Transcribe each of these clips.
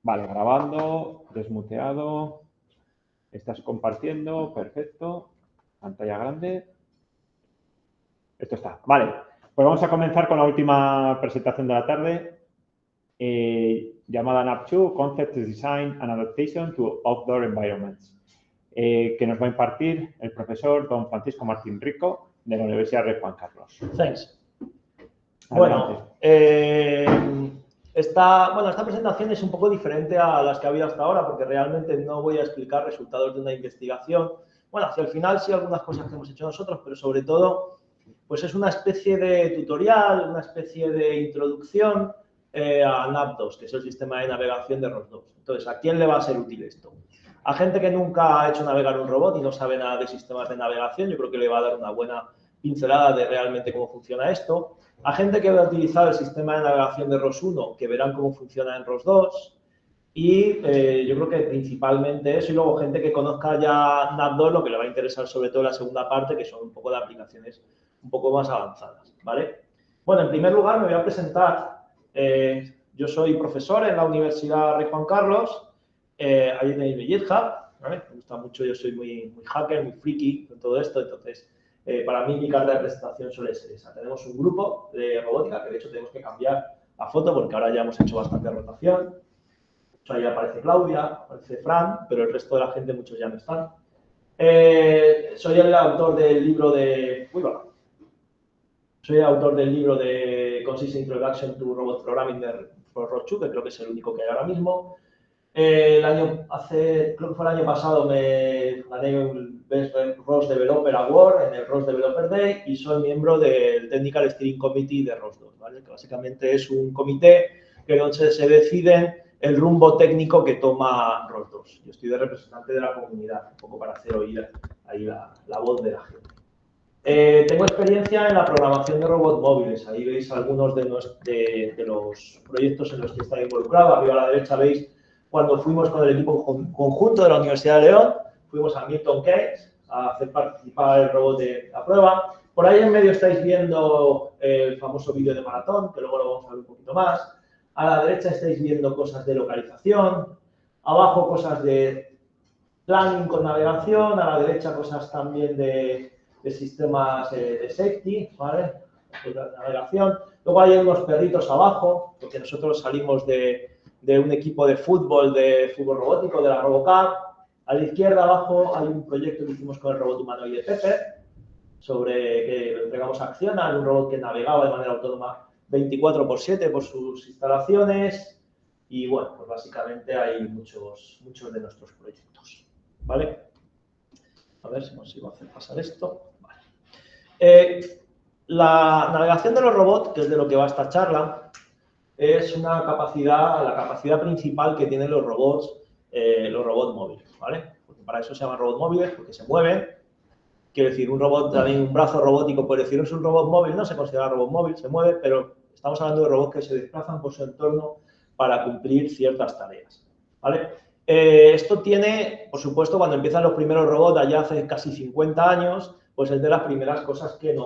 Vale, grabando, desmuteado, estás compartiendo, perfecto, pantalla grande. Esto está. Vale, pues vamos a comenzar con la última presentación de la tarde, llamada NAP2, Concept Design and Adaptation to Outdoor Environments, que nos va a impartir el profesor don Francisco Martín Rico, de la Universidad Rey Juan Carlos. Thanks. Adelante. Bueno, esta presentación es un poco diferente a las que ha habido hasta ahora, porque realmente no voy a explicar resultados de una investigación. Bueno, hacia el final sí algunas cosas que hemos hecho nosotros, pero sobre todo, pues es una especie de tutorial, una especie de introducción a NAP2, que es el sistema de navegación de ROS2. Entonces, ¿a quién le va a ser útil esto? A gente que nunca ha hecho navegar un robot y no sabe nada de sistemas de navegación, yo creo que le va a dar una buena pincelada de realmente cómo funciona esto. A gente que va a utilizar el sistema de navegación de ROS1, que verán cómo funciona en ROS2. Y yo creo que principalmente eso, y luego gente que conozca ya NAP2, lo que le va a interesar sobre todo la segunda parte, que son un poco de aplicaciones un poco más avanzadas, ¿vale? Bueno, en primer lugar me voy a presentar. Yo soy profesor en la Universidad Rey Juan Carlos. Ahí tenéis mi GitHub, ¿vale? Me gusta mucho, yo soy muy hacker, muy friki con todo esto, entonces para mí mi carta de presentación suele ser esa. Tenemos un grupo de robótica, que de hecho tenemos que cambiar la foto porque ahora ya hemos hecho bastante rotación. Ahí aparece Claudia, aparece Fran, pero el resto de la gente, muchos ya no están. Soy el autor del libro de... Soy el autor del libro de Consistent Introduction to Robot Programming for ROS2, que creo que es el único que hay ahora mismo. Creo que fue el año pasado, me gané un Best ROS Developer Award en el ROS Developer Day y soy miembro del Technical Steering Committee de ROS2, ¿vale? Que básicamente es un comité que donde se deciden el rumbo técnico que toma ROS2. Yo estoy de representante de la comunidad, un poco para hacer oír ahí la voz de la gente. Tengo experiencia en la programación de robots móviles. Ahí veis algunos de los proyectos en los que está involucrado. Arriba a la derecha veis cuando fuimos con el equipo conjunto de la Universidad de León, fuimos a Milton Keynes a hacer participar el robot de la prueba. Por ahí en medio estáis viendo el famoso vídeo de maratón, que luego lo vamos a ver un poquito más. A la derecha estáis viendo cosas de localización. Abajo cosas de planning con navegación. A la derecha cosas también de sistemas de safety, ¿vale? De navegación. Luego hay unos perritos abajo, porque nosotros salimos de un equipo de fútbol robótico, de la RoboCup. A la izquierda abajo hay un proyecto que hicimos con el robot humanoide Pepper, sobre que lo entregamos a Acciona, un robot que navegaba de manera autónoma 24/7 por sus instalaciones. Y bueno, pues básicamente hay muchos de nuestros proyectos, ¿vale? A ver si consigo hacer pasar esto. Vale. La navegación de los robots, que es de lo que va esta charla, es la capacidad principal que tienen los robots móviles, ¿vale? Porque para eso se llaman robots móviles, porque se mueven. Quiero decir, un robot, también un brazo robótico, por decirlo, es un robot móvil, no se considera robot móvil, se mueve, pero estamos hablando de robots que se desplazan por su entorno para cumplir ciertas tareas, ¿vale? Esto tiene, por supuesto, cuando empiezan los primeros robots, allá hace casi 50 años, pues es de las primeras cosas que en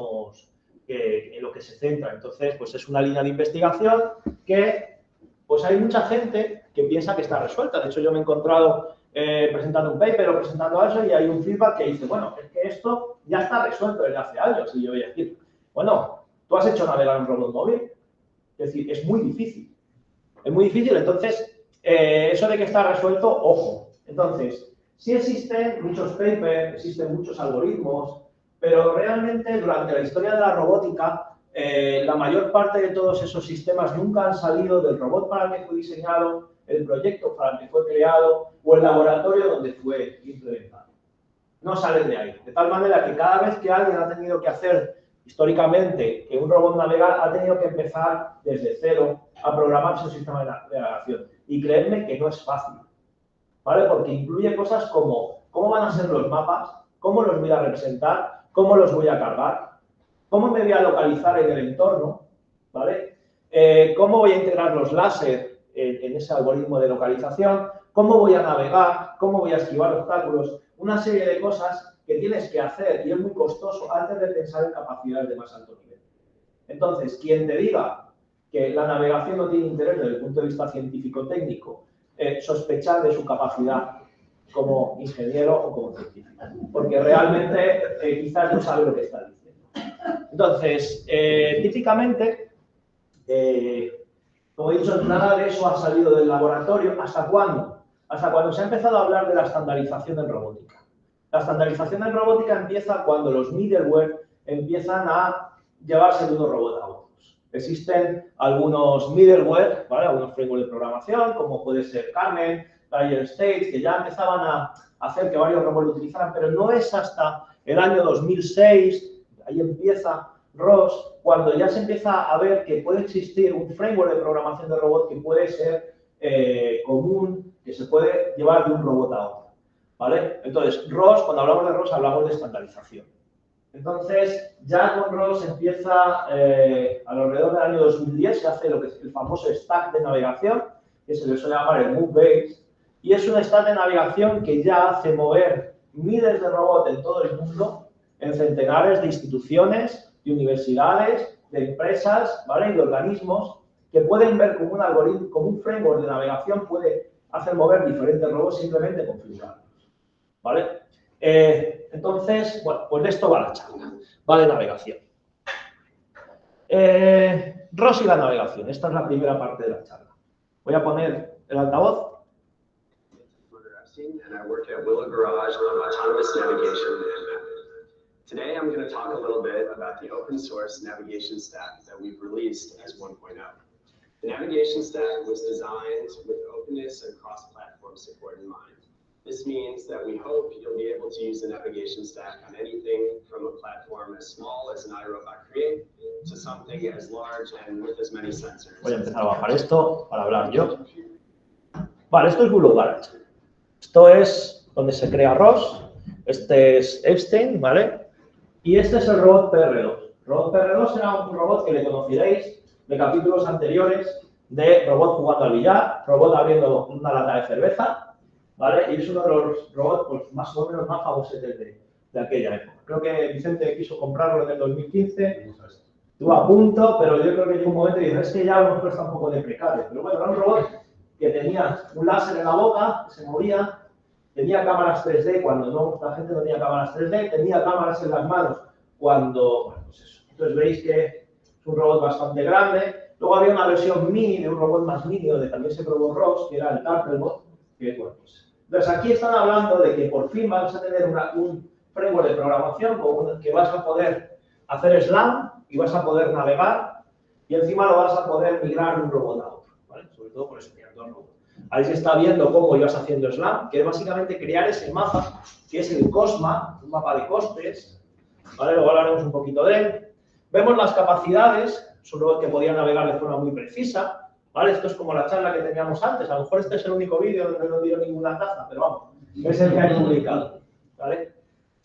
lo que se centra. Entonces, pues es una línea de investigación que, pues hay mucha gente que piensa que está resuelta. De hecho, yo me he encontrado presentando un paper o presentando eso y hay un feedback que dice, bueno, es que esto ya está resuelto desde hace años. Y yo voy a decir, bueno, ¿tú has hecho navegar un robot móvil? Es decir, es muy difícil. Es muy difícil, entonces, eso de que está resuelto, ojo. Entonces, sí existen muchos papers, existen muchos algoritmos, pero realmente durante la historia de la robótica, la mayor parte de todos esos sistemas nunca han salido del robot para el que fue diseñado, el proyecto para el que fue creado o el laboratorio donde fue implementado. No salen de ahí. De tal manera que cada vez que alguien ha tenido que hacer históricamente que un robot navega, ha tenido que empezar desde cero a programar su sistema de navegación. Y creedme que no es fácil, ¿vale? Porque incluye cosas como cómo van a ser los mapas, cómo los voy a representar, cómo los voy a cargar, cómo me voy a localizar en el entorno, ¿vale? Cómo voy a integrar los láser en ese algoritmo de localización, cómo voy a navegar, cómo voy a esquivar obstáculos, una serie de cosas que tienes que hacer y es muy costoso antes de pensar en capacidades de más alto nivel. Entonces, quien te diga que la navegación no tiene interés desde el punto de vista científico-técnico sospechar de su capacidad como ingeniero o como científico, porque realmente quizás no sabe lo que está diciendo. Entonces, típicamente, como he dicho, nada de eso ha salido del laboratorio. ¿Hasta cuándo? Hasta cuando se ha empezado a hablar de la estandarización en robótica. La estandarización en robótica empieza cuando los middleware empiezan a llevarse de unos robots a otros. Existen algunos middleware, ¿vale? Algunos frameworks de programación, como puede ser Carmen, Lion States, que ya empezaban a hacer que varios robots lo utilizaran, pero no es hasta el año 2006, ahí empieza ROS, cuando ya se empieza a ver que puede existir un framework de programación de robot que puede ser común, que se puede llevar de un robot a otro, ¿vale? Entonces, ROS, cuando hablamos de ROS, hablamos de estandarización. Entonces, ya con ROS empieza, alrededor del año 2010, se hace lo que es el famoso stack de navegación, que se le suele llamar el Move Base, y es un stack de navegación que ya hace mover miles de robots en todo el mundo, en centenares de instituciones, de universidades, de empresas, ¿vale? Y de organismos que pueden ver como un algoritmo, como un framework de navegación puede hacer mover diferentes robots simplemente configurarlos, ¿vale? Entonces, bueno, pues de esto va la charla, va de navegación. ROS y la navegación, esta es la primera parte de la charla. Voy a poner el altavoz. And I work at Willow Garage on autonomous navigation and mapping. Today, I'm going to talk a little bit about the open source navigation stack that we've released as 1.0. The navigation stack was designed with openness and cross-platform support in mind. This means that we hope you'll be able to use the navigation stack on anything from a platform as small as an iRobot Create to something as large and with as many sensors. Voy a empezar a bajar esto para hablar yo. Vale, esto es Willow Garage. Esto es donde se crea ROS. Este es Epstein, ¿vale? Y este es el robot PR2. El robot PR2 era un robot que le conoceréis de capítulos anteriores de robot jugando al billar, robot abriendo una lata de cerveza, ¿vale? Y es uno de los robots pues, más o menos más famosos de aquella época. Creo que Vicente quiso comprarlo en el 2015. Estuvo a punto, pero yo creo que llegó un momento y dijo, es que ya nos cuesta un poco de precario. Pero bueno, era un robot que tenía un láser en la boca, que se movía, tenía cámaras 3D cuando no, la gente no tenía cámaras 3D, tenía cámaras en las manos cuando, bueno, pues eso. Entonces veis que es un robot bastante grande. Luego había una versión mini de un robot más mini, donde también se probó ROS, que era el Turtlebot, que bueno, pues. Entonces aquí están hablando de que por fin vamos a tener un framework de programación que vas a poder hacer SLAM y vas a poder navegar y encima lo vas a poder migrar de un robot a otro, ¿vale? Sobre todo por eso tienes dos robots. Ahí se está viendo cómo ibas haciendo SLAM, que es básicamente crear ese mapa, que es el COSMA, un mapa de costes, ¿vale? Luego hablaremos un poquito de él. Vemos las capacidades, es un robot que podía navegar de forma muy precisa, ¿vale? Esto es como la charla que teníamos antes, a lo mejor este es el único vídeo donde no dio ninguna taza, pero vamos, es el que hay publicado, ¿vale?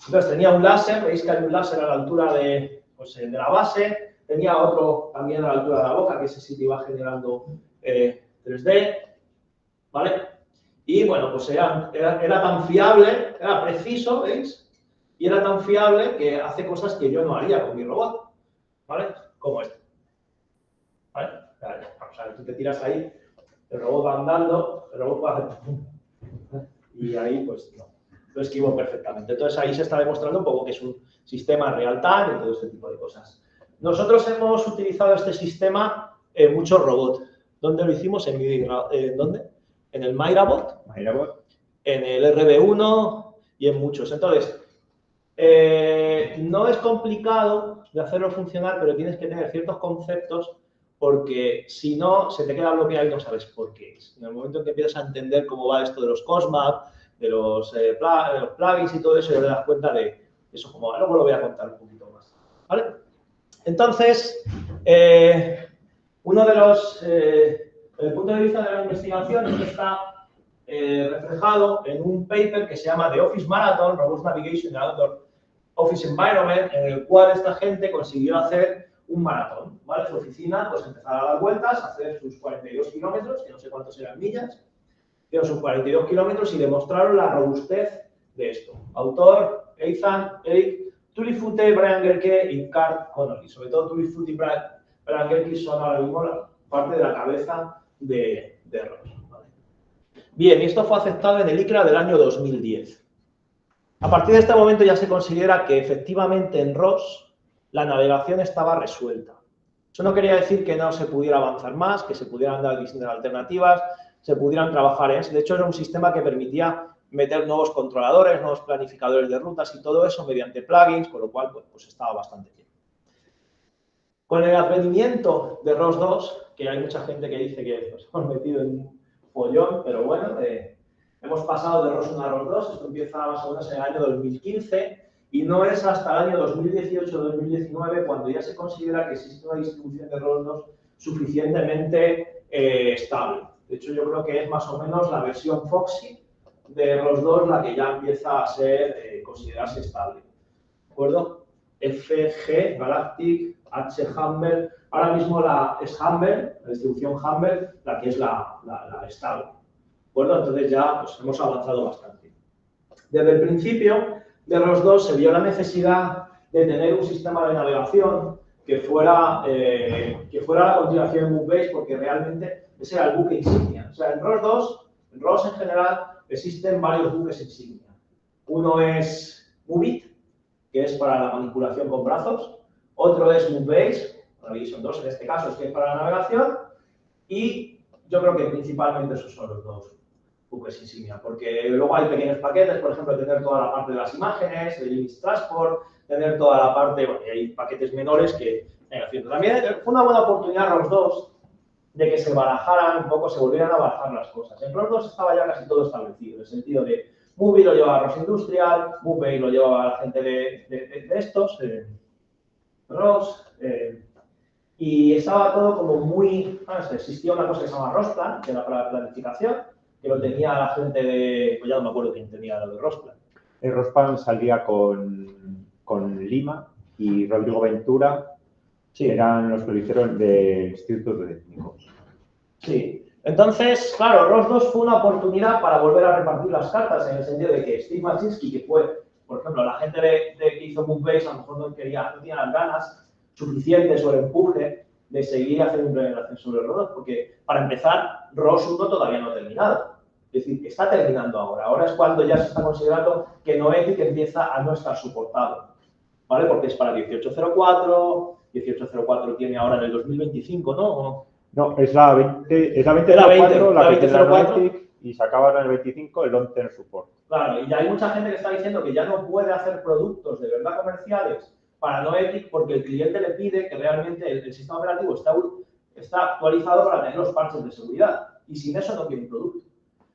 Entonces tenía un láser, veis que hay un láser a la altura de la base, tenía otro también a la altura de la boca, que ese sí te iba generando 3D, ¿vale? Y bueno, pues era tan fiable, era preciso, ¿veis? Y era tan fiable que hace cosas que yo no haría con mi robot, ¿vale? Como este, ¿vale? O sea, tú te tiras ahí, el robot va andando, el robot va a hacer pum, y ahí pues no, lo esquivo perfectamente. Entonces ahí se está demostrando un poco que es un sistema real-time y todo este tipo de cosas. Nosotros hemos utilizado este sistema en muchos robots. ¿Dónde lo hicimos? ¿Dónde? En el Myrabot, en el RB1 y en muchos. Entonces, no es complicado de hacerlo funcionar, pero tienes que tener ciertos conceptos porque si no, se te queda bloqueado y no sabes por qué es. En el momento en que empiezas a entender cómo va esto de los COSMAP, de los plugins y todo eso, ya te das cuenta de eso. Como luego lo voy a contar un poquito más, ¿vale? Entonces, uno de los, desde el punto de vista de la investigación, esto está reflejado en un paper que se llama The Office Marathon, Robust Navigation in Outdoor Office Environment, en el cual esta gente consiguió hacer un maratón, ¿vale? Su oficina, pues empezar a dar vueltas, hacer sus 42 kilómetros, que no sé cuántos eran millas, pero sus 42 kilómetros y demostraron la robustez de esto. Autor, Ethan, Eric, Tulifute, Brian Gerke y Carl Connolly. Sobre todo Tulifute y Brian Gerke son ahora mismo parte de la cabeza de ROS, ¿vale? Bien, y esto fue aceptado en el ICRA del año 2010. A partir de este momento ya se considera que efectivamente en ROS la navegación estaba resuelta. Eso no quería decir que no se pudiera avanzar más, que se pudieran dar distintas alternativas, se pudieran trabajar en eso. De hecho, era un sistema que permitía meter nuevos controladores, nuevos planificadores de rutas y todo eso mediante plugins, con lo cual pues estaba bastante bien. Con el advenimiento de ROS 2, que hay mucha gente que dice que nos hemos metido en un follón, pero bueno, hemos pasado de ROS 1 a ROS 2, esto empieza más o menos en el año 2015 y no es hasta el año 2018-2019 cuando ya se considera que existe una distribución de ROS 2 suficientemente estable. De hecho, yo creo que es más o menos la versión Foxy de ROS 2 la que ya empieza a ser, considerarse estable. ¿De acuerdo? FG, Galactic, H Humber, ahora mismo es Humber, la distribución Humber, la que es la estable. ¿De acuerdo? Entonces ya pues, hemos avanzado bastante. Desde el principio de ROS 2 se vio la necesidad de tener un sistema de navegación que fuera la continuación de MoveBase, porque realmente ese era el buque insignia. O sea, en ROS 2, en ROS en general, existen varios buques insignia. Uno es MoveIt, que es para la manipulación con brazos. Otro es MoveBase, Navigation 2 en este caso, es que es para la navegación. Y yo creo que principalmente esos son los dos buques insignia, porque luego hay pequeños paquetes, por ejemplo, tener toda la parte de las imágenes, el Image Transport, tener toda la parte, bueno, hay paquetes menores que navegación. También fue una buena oportunidad ROS 2 de que se barajaran un poco, se volvieran a barajar las cosas. En ROS 2 estaba ya casi todo establecido, en el sentido de Movie lo llevaba ROS Industrial, MoveBase lo llevaba la gente de estos, ROS, y estaba todo como muy... existía una cosa que se llama ROSplan, que era para la planificación, que lo tenía la gente de... Pues ya no me acuerdo quién tenía lo de ROSplan. El ROSplan salía con Lima y Rodrigo Ventura, sí, eran los que lo hicieron del Instituto de Técnicos. Sí. Entonces, claro, ROS 2 fue una oportunidad para volver a repartir las cartas, en el sentido de que Steve Maczynski, que fue, por ejemplo, la gente que hizo MoveBase, a lo mejor no tenía las ganas suficientes o el empuje de seguir haciendo implementación sobre ROS 2, porque para empezar, ROS 1 todavía no ha terminado. Es decir, está terminando ahora. Ahora es cuando ya se está considerando que Noetic empieza a no estar soportado, ¿vale? Porque es para 1804, 1804 tiene ahora en el 2025, ¿no? No, es la 2004 la que tiene la Noetic y se acaba ahora en el 25 el long-term support. Claro, y ya hay mucha gente que está diciendo que ya no puede hacer productos de verdad comerciales para Noetic porque el cliente le pide que realmente el sistema operativo está actualizado para tener los parches de seguridad y sin eso no tiene producto.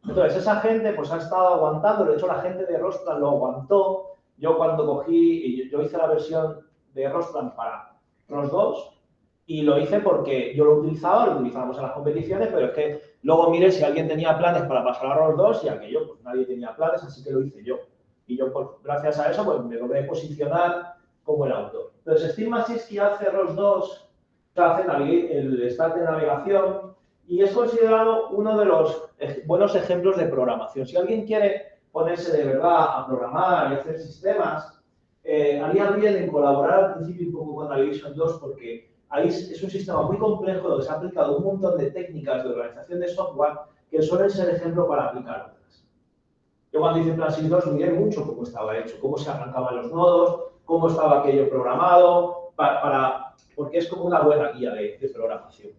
Entonces, esa gente pues ha estado aguantando, de hecho la gente de ROSplan lo aguantó. Yo cuando cogí, yo hice la versión de ROSplan para ROS 2 y lo hice porque yo lo utilizábamos en las competiciones, pero es que luego miré si alguien tenía planes para pasar a ROS 2 y aquello, pues nadie tenía planes, así que lo hice yo. Y yo, pues, gracias a eso, pues me logré posicionar como el autor. Entonces, Steve Maczynski hace ROS 2, hace el stack de navegación y es considerado uno de los buenos ejemplos de programación. Si alguien quiere ponerse de verdad a programar y hacer sistemas, haría bien en colaborar al principio un poco con Navigation 2 porque ahí es un sistema muy complejo donde se ha aplicado un montón de técnicas de organización de software que suelen ser ejemplo para aplicar otras. Yo cuando hice Plan 2 miré mucho cómo estaba hecho, cómo se arrancaban los nodos, cómo estaba aquello programado, porque es como una buena guía de programación.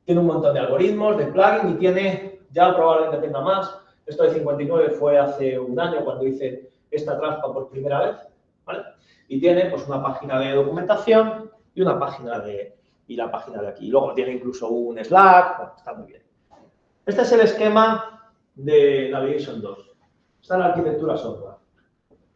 Tiene un montón de algoritmos, de plugins y tiene, ya probablemente tenga más. Esto de 59 fue hace un año cuando hice esta trampa por primera vez, ¿vale? Y tiene pues una página de documentación y una página y la página de aquí. Y luego tiene incluso un Slack, bueno, está muy bien. Este es el esquema de Navigation 2. Está en la arquitectura software.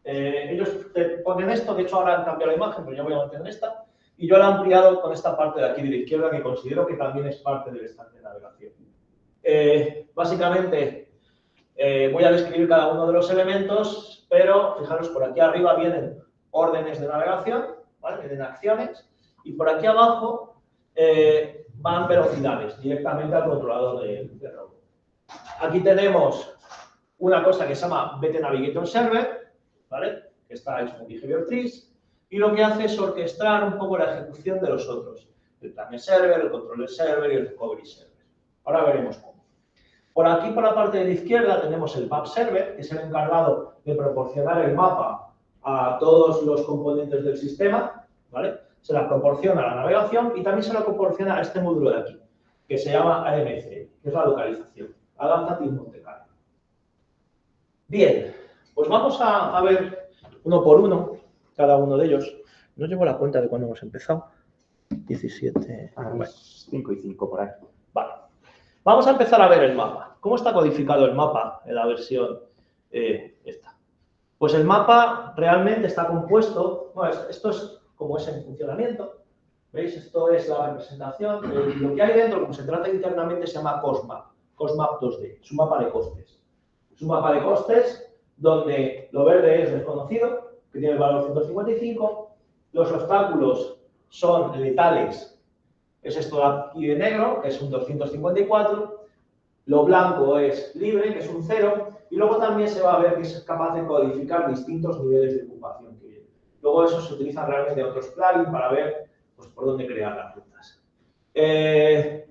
Ellos te ponen esto, de hecho ahora han cambiado la imagen, pero yo voy a mantener esta. Y yo la he ampliado con esta parte de aquí de la izquierda que considero que también es parte del stack de navegación. Básicamente voy a describir cada uno de los elementos, pero fijaros, por aquí arriba vienen órdenes de navegación, ¿vale? Vienen acciones, y por aquí abajo van velocidades directamente al controlador de robot. Aquí tenemos una cosa que se llama BT Navigator Server, ¿vale? Que está hecho con Behavior Trees. Y lo que hace es orquestar un poco la ejecución de los otros. El Planner Server, el Controller Server y el Recovery Server. Ahora veremos cómo. Por aquí, por la parte de la izquierda, tenemos el map server, que es el encargado de proporcionar el mapa a todos los componentes del sistema, ¿vale? Se la proporciona a la navegación y también se la proporciona a este módulo de aquí, que se llama AMC, que es la localización, Adaptive Monte Carlo. Bien, pues vamos a ver uno por uno, cada uno de ellos. No llevo la cuenta de cuándo hemos empezado. 17. Bueno, 5 y 5 por ahí. Vale. Vamos a empezar a ver el mapa. ¿Cómo está codificado el mapa en la versión esta? Pues el mapa realmente está compuesto, bueno, esto es como es en funcionamiento, ¿veis? Esto es la representación, lo que hay dentro, como se trata internamente, se llama COSMAP, COSMAP 2D, es un mapa de costes. Es un mapa de costes donde lo verde es desconocido, que tiene el valor 155, los obstáculos son letales, es esto de aquí de negro, que es un 254, lo blanco es libre, que es un 0, y luego también se va a ver que es capaz de codificar distintos niveles de ocupación que viene. Luego eso se utiliza realmente en otros plugins para ver pues, por dónde crear las rutas.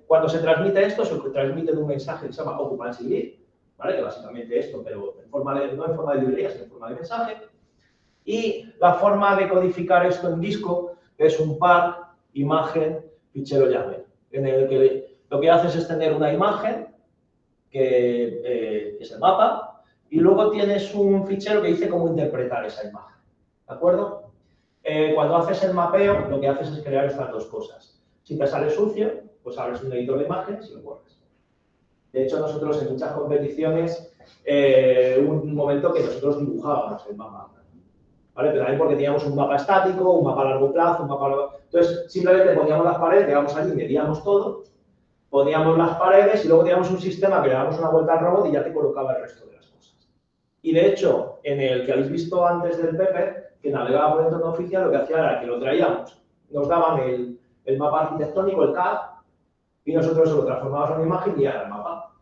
Cuando se transmite esto, se transmite en un mensaje que se llama Occupancy Lead, ¿vale? Que básicamente esto, pero en forma de, no en forma de librería, sino en forma de mensaje. Y la forma de codificar esto en disco es un par, imagen, fichero YAML, en el que lo que haces es tener una imagen, que es el mapa, y luego tienes un fichero que dice cómo interpretar esa imagen, ¿de acuerdo? Cuando haces el mapeo, lo que haces es crear estas dos cosas. Si te sale sucio, pues abres un editor de imágenes y lo borras. De hecho, nosotros en muchas competiciones, un momento que nosotros dibujábamos el mapa, ¿vale? Pero también porque teníamos un mapa estático, un mapa a largo plazo, un mapa... Entonces, simplemente poníamos las paredes, llegamos allí, medíamos todo, poníamos las paredes y luego teníamos un sistema que le dábamos una vuelta al robot y ya te colocaba el resto de las cosas. Y de hecho, en el que habéis visto antes del Pepper, que navegaba por el entorno oficial, lo que hacía era que lo traíamos, nos daban el mapa arquitectónico, el CAD, y nosotros lo transformábamos en una imagen y ya era el mapa.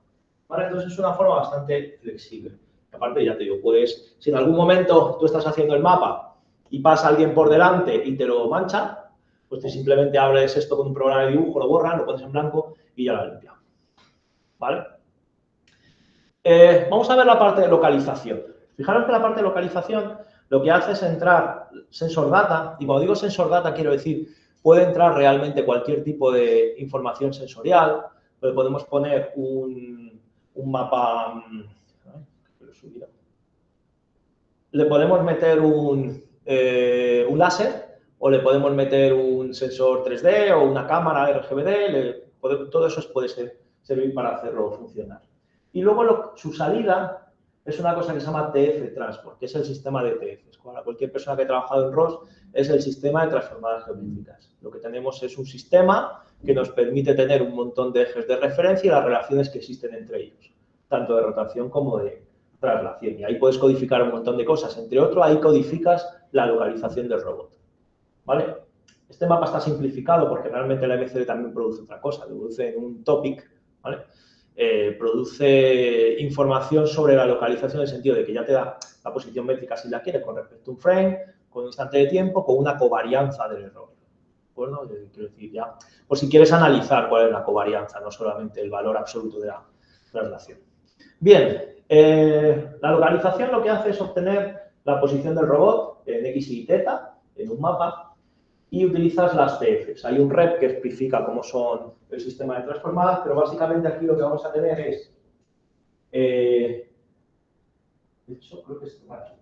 ¿Vale? Entonces es una forma bastante flexible. Aparte, ya te digo, puedes, si en algún momento tú estás haciendo el mapa y pasa alguien por delante y te lo mancha, pues tú simplemente abres esto con un programa de dibujo, lo borras, lo pones en blanco y ya lo limpia. ¿Vale? Vamos a ver la parte de localización. Fijaros que la parte de localización lo que hace es entrar sensor data, y cuando digo sensor data quiero decir, puede entrar realmente cualquier tipo de información sensorial, podemos poner un mapa, le podemos meter un láser o le podemos meter un sensor 3D o una cámara RGBD, todo eso puede servir para hacerlo funcionar. Y luego su salida es una cosa que se llama TF Transport, que es el sistema de TF. Cualquier persona que ha trabajado en ROS es el sistema de transformadas geométricas. Lo que tenemos es un sistema que nos permite tener un montón de ejes de referencia y las relaciones que existen entre ellos, tanto de rotación como de traslación. Y ahí puedes codificar un montón de cosas. Entre otros, ahí codificas la localización del robot. ¿Vale? Este mapa está simplificado porque realmente la MCD también produce otra cosa. Produce un topic, ¿vale? Produce información sobre la localización en el sentido de que ya te da la posición métrica si la quieres con respecto a un frame, con un instante de tiempo, con una covarianza del error. ¿De acuerdo? Quiero decir, ya, por si quieres analizar cuál es la covarianza, no solamente el valor absoluto de la traslación. Bien, la localización lo que hace es obtener la posición del robot en X y Z en un mapa y utilizas las TFs. Hay un rep que especifica cómo son el sistema de transformadas, pero básicamente aquí lo que vamos a tener es, de hecho, creo que esto va aquí.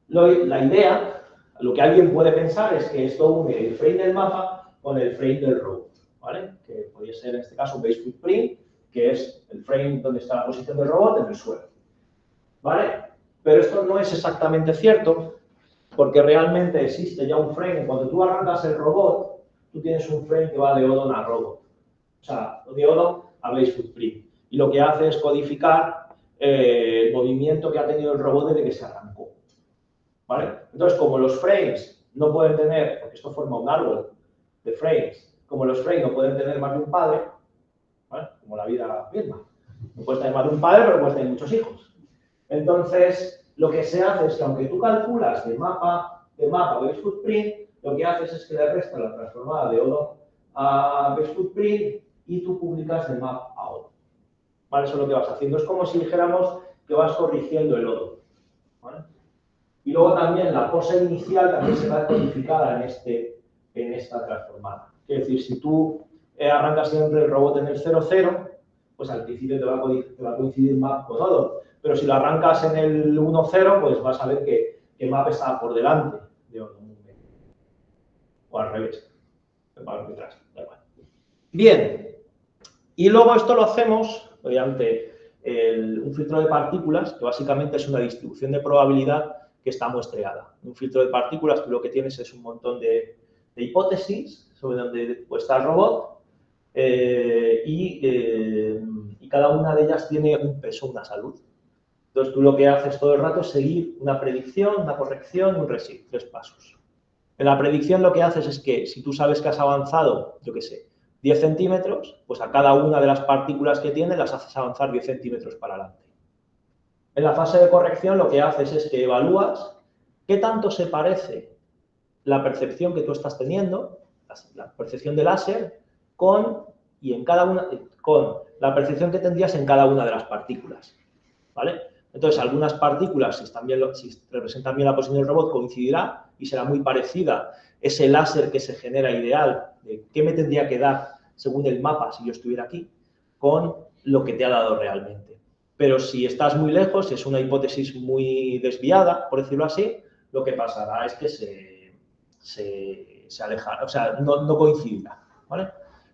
La idea, lo que alguien puede pensar es que esto une el frame del mapa con el frame del robot, ¿vale? Que podría ser en este caso un base footprint, que es el frame donde está la posición del robot en el suelo, ¿vale? Pero esto no es exactamente cierto, porque realmente existe ya un frame. Cuando tú arrancas el robot, tú tienes un frame que va de Odon a robot. O sea, de Odon a base footprint. Y lo que hace es codificar el movimiento que ha tenido el robot desde que se arrancó. ¿Vale? Entonces, como los frames no pueden tener, porque esto forma un árbol de frames, como los frames no pueden tener más de un padre, ¿vale? Como la vida misma. No puedes tener más de un padre, pero puedes tener muchos hijos. Entonces, lo que se hace es que aunque tú calculas de mapa base footprint, lo que haces es que le restas la transformada de Odon a base footprint y tú publicas de map a Odon. ¿vale? Eso es lo que vas haciendo. Es como si dijéramos que vas corrigiendo el lodo, ¿vale? Y luego también la pose inicial también se va codificada en esta transformada. Es decir, si tú arrancas siempre el robot en el 0,0, pues al principio te va a coincidir map con nodo. Pero si lo arrancas en el 1,0, pues vas a ver que map está por delante de otro movimiento. O al revés. Para detrás, da igual. Bien. Y luego esto lo hacemos mediante un filtro de partículas, que básicamente es una distribución de probabilidad que está muestreada. Un filtro de partículas, tú lo que tienes es un montón de hipótesis sobre dónde está el robot y cada una de ellas tiene un peso, una salud. Entonces tú lo que haces todo el rato es seguir una predicción, una corrección y un reset, 3 pasos. En la predicción lo que haces es que si tú sabes que has avanzado, yo qué sé, 10 centímetros, pues a cada una de las partículas que tiene las haces avanzar 10 centímetros para adelante. En la fase de corrección lo que haces es que evalúas qué tanto se parece la percepción que tú estás teniendo, la percepción del láser, con la percepción que tendrías en cada una de las partículas, ¿vale? Entonces, algunas partículas, si representan bien la posición del robot, coincidirá y será muy parecida ese láser que se genera ideal de qué me tendría que dar según el mapa si yo estuviera aquí, con lo que te ha dado realmente. Pero si estás muy lejos, si es una hipótesis muy desviada, por decirlo así, lo que pasará es que se alejará, o sea, no coincidirá, ¿vale?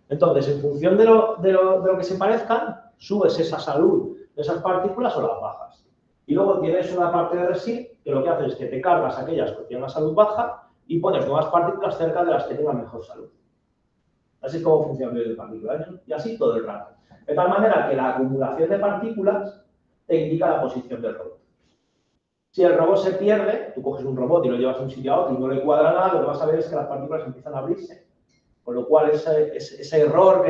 Entonces, en función de lo que se parezcan, subes esa salud de esas partículas o las bajas. Y luego tienes una parte de resid que lo que hace es que te cargas aquellas que tienen una salud baja y pones nuevas partículas cerca de las que tengan mejor salud. Así es como funciona el medio de partículas. Y así todo el rato. De tal manera que la acumulación de partículas te indica la posición del robot. Si el robot se pierde, tú coges un robot y lo llevas de un sitio a otro y no le cuadra nada, lo que vas a ver es que las partículas empiezan a abrirse. Con lo cual, ese error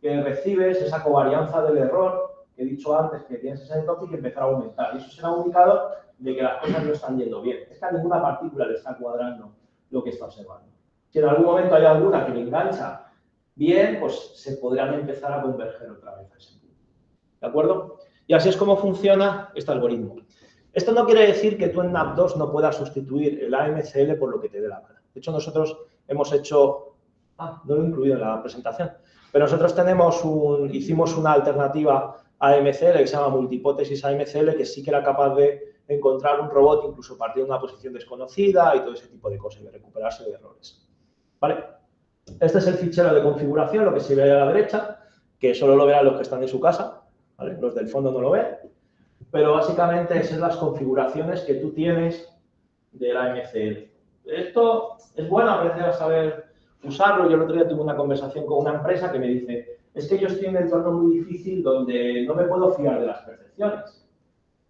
que recibes, esa covarianza del error, que he dicho antes que tienes ese entopic, empezará a aumentar. Y eso será un indicador de que las cosas no están yendo bien. Es que a ninguna partícula le está cuadrando lo que está observando. Si en algún momento hay alguna que le engancha bien, pues se podrán empezar a converger otra vez a ese punto. ¿De acuerdo? Y así es como funciona este algoritmo. Esto no quiere decir que tú en NAP2 no puedas sustituir el AMCL por lo que te dé la gana. De hecho, nosotros hemos hecho... no lo he incluido en la presentación. Pero nosotros hicimos una alternativa a AMCL que se llama multihipótesis AMCL, que sí que era capaz de encontrar un robot incluso partiendo de una posición desconocida y todo ese tipo de cosas, y de recuperarse de errores. ¿Vale? Este es el fichero de configuración, lo que se ve a la derecha, que solo lo verán los que están en su casa, ¿vale? Los del fondo no lo ven, pero básicamente esas son las configuraciones que tú tienes de la AMCL. Esto es bueno aprender a saber usarlo. Yo el otro día tuve una conversación con una empresa que me dice, es que yo estoy en un entorno muy difícil donde no me puedo fiar de las percepciones.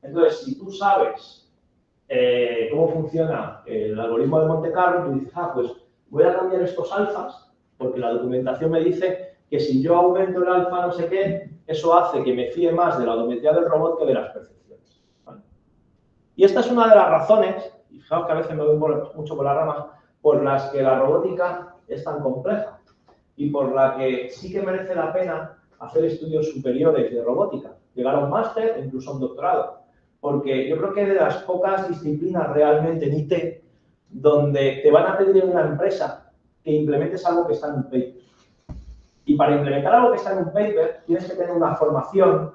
Entonces, si tú sabes cómo funciona el algoritmo de Monte Carlo, tú dices, pues voy a cambiar estos alfas, porque la documentación me dice que si yo aumento el alfa no sé qué, eso hace que me fíe más de la odometría del robot que de las percepciones. ¿Vale? Y esta es una de las razones, y fijaos que a veces me voy mucho por las ramas, por las que la robótica es tan compleja y por la que sí que merece la pena hacer estudios superiores de robótica, llegar a un máster e incluso a un doctorado. Porque yo creo que de las pocas disciplinas realmente en IT donde te van a pedir en una empresa que implementes algo que está en un paper. Y para implementar algo que está en un paper tienes que tener una formación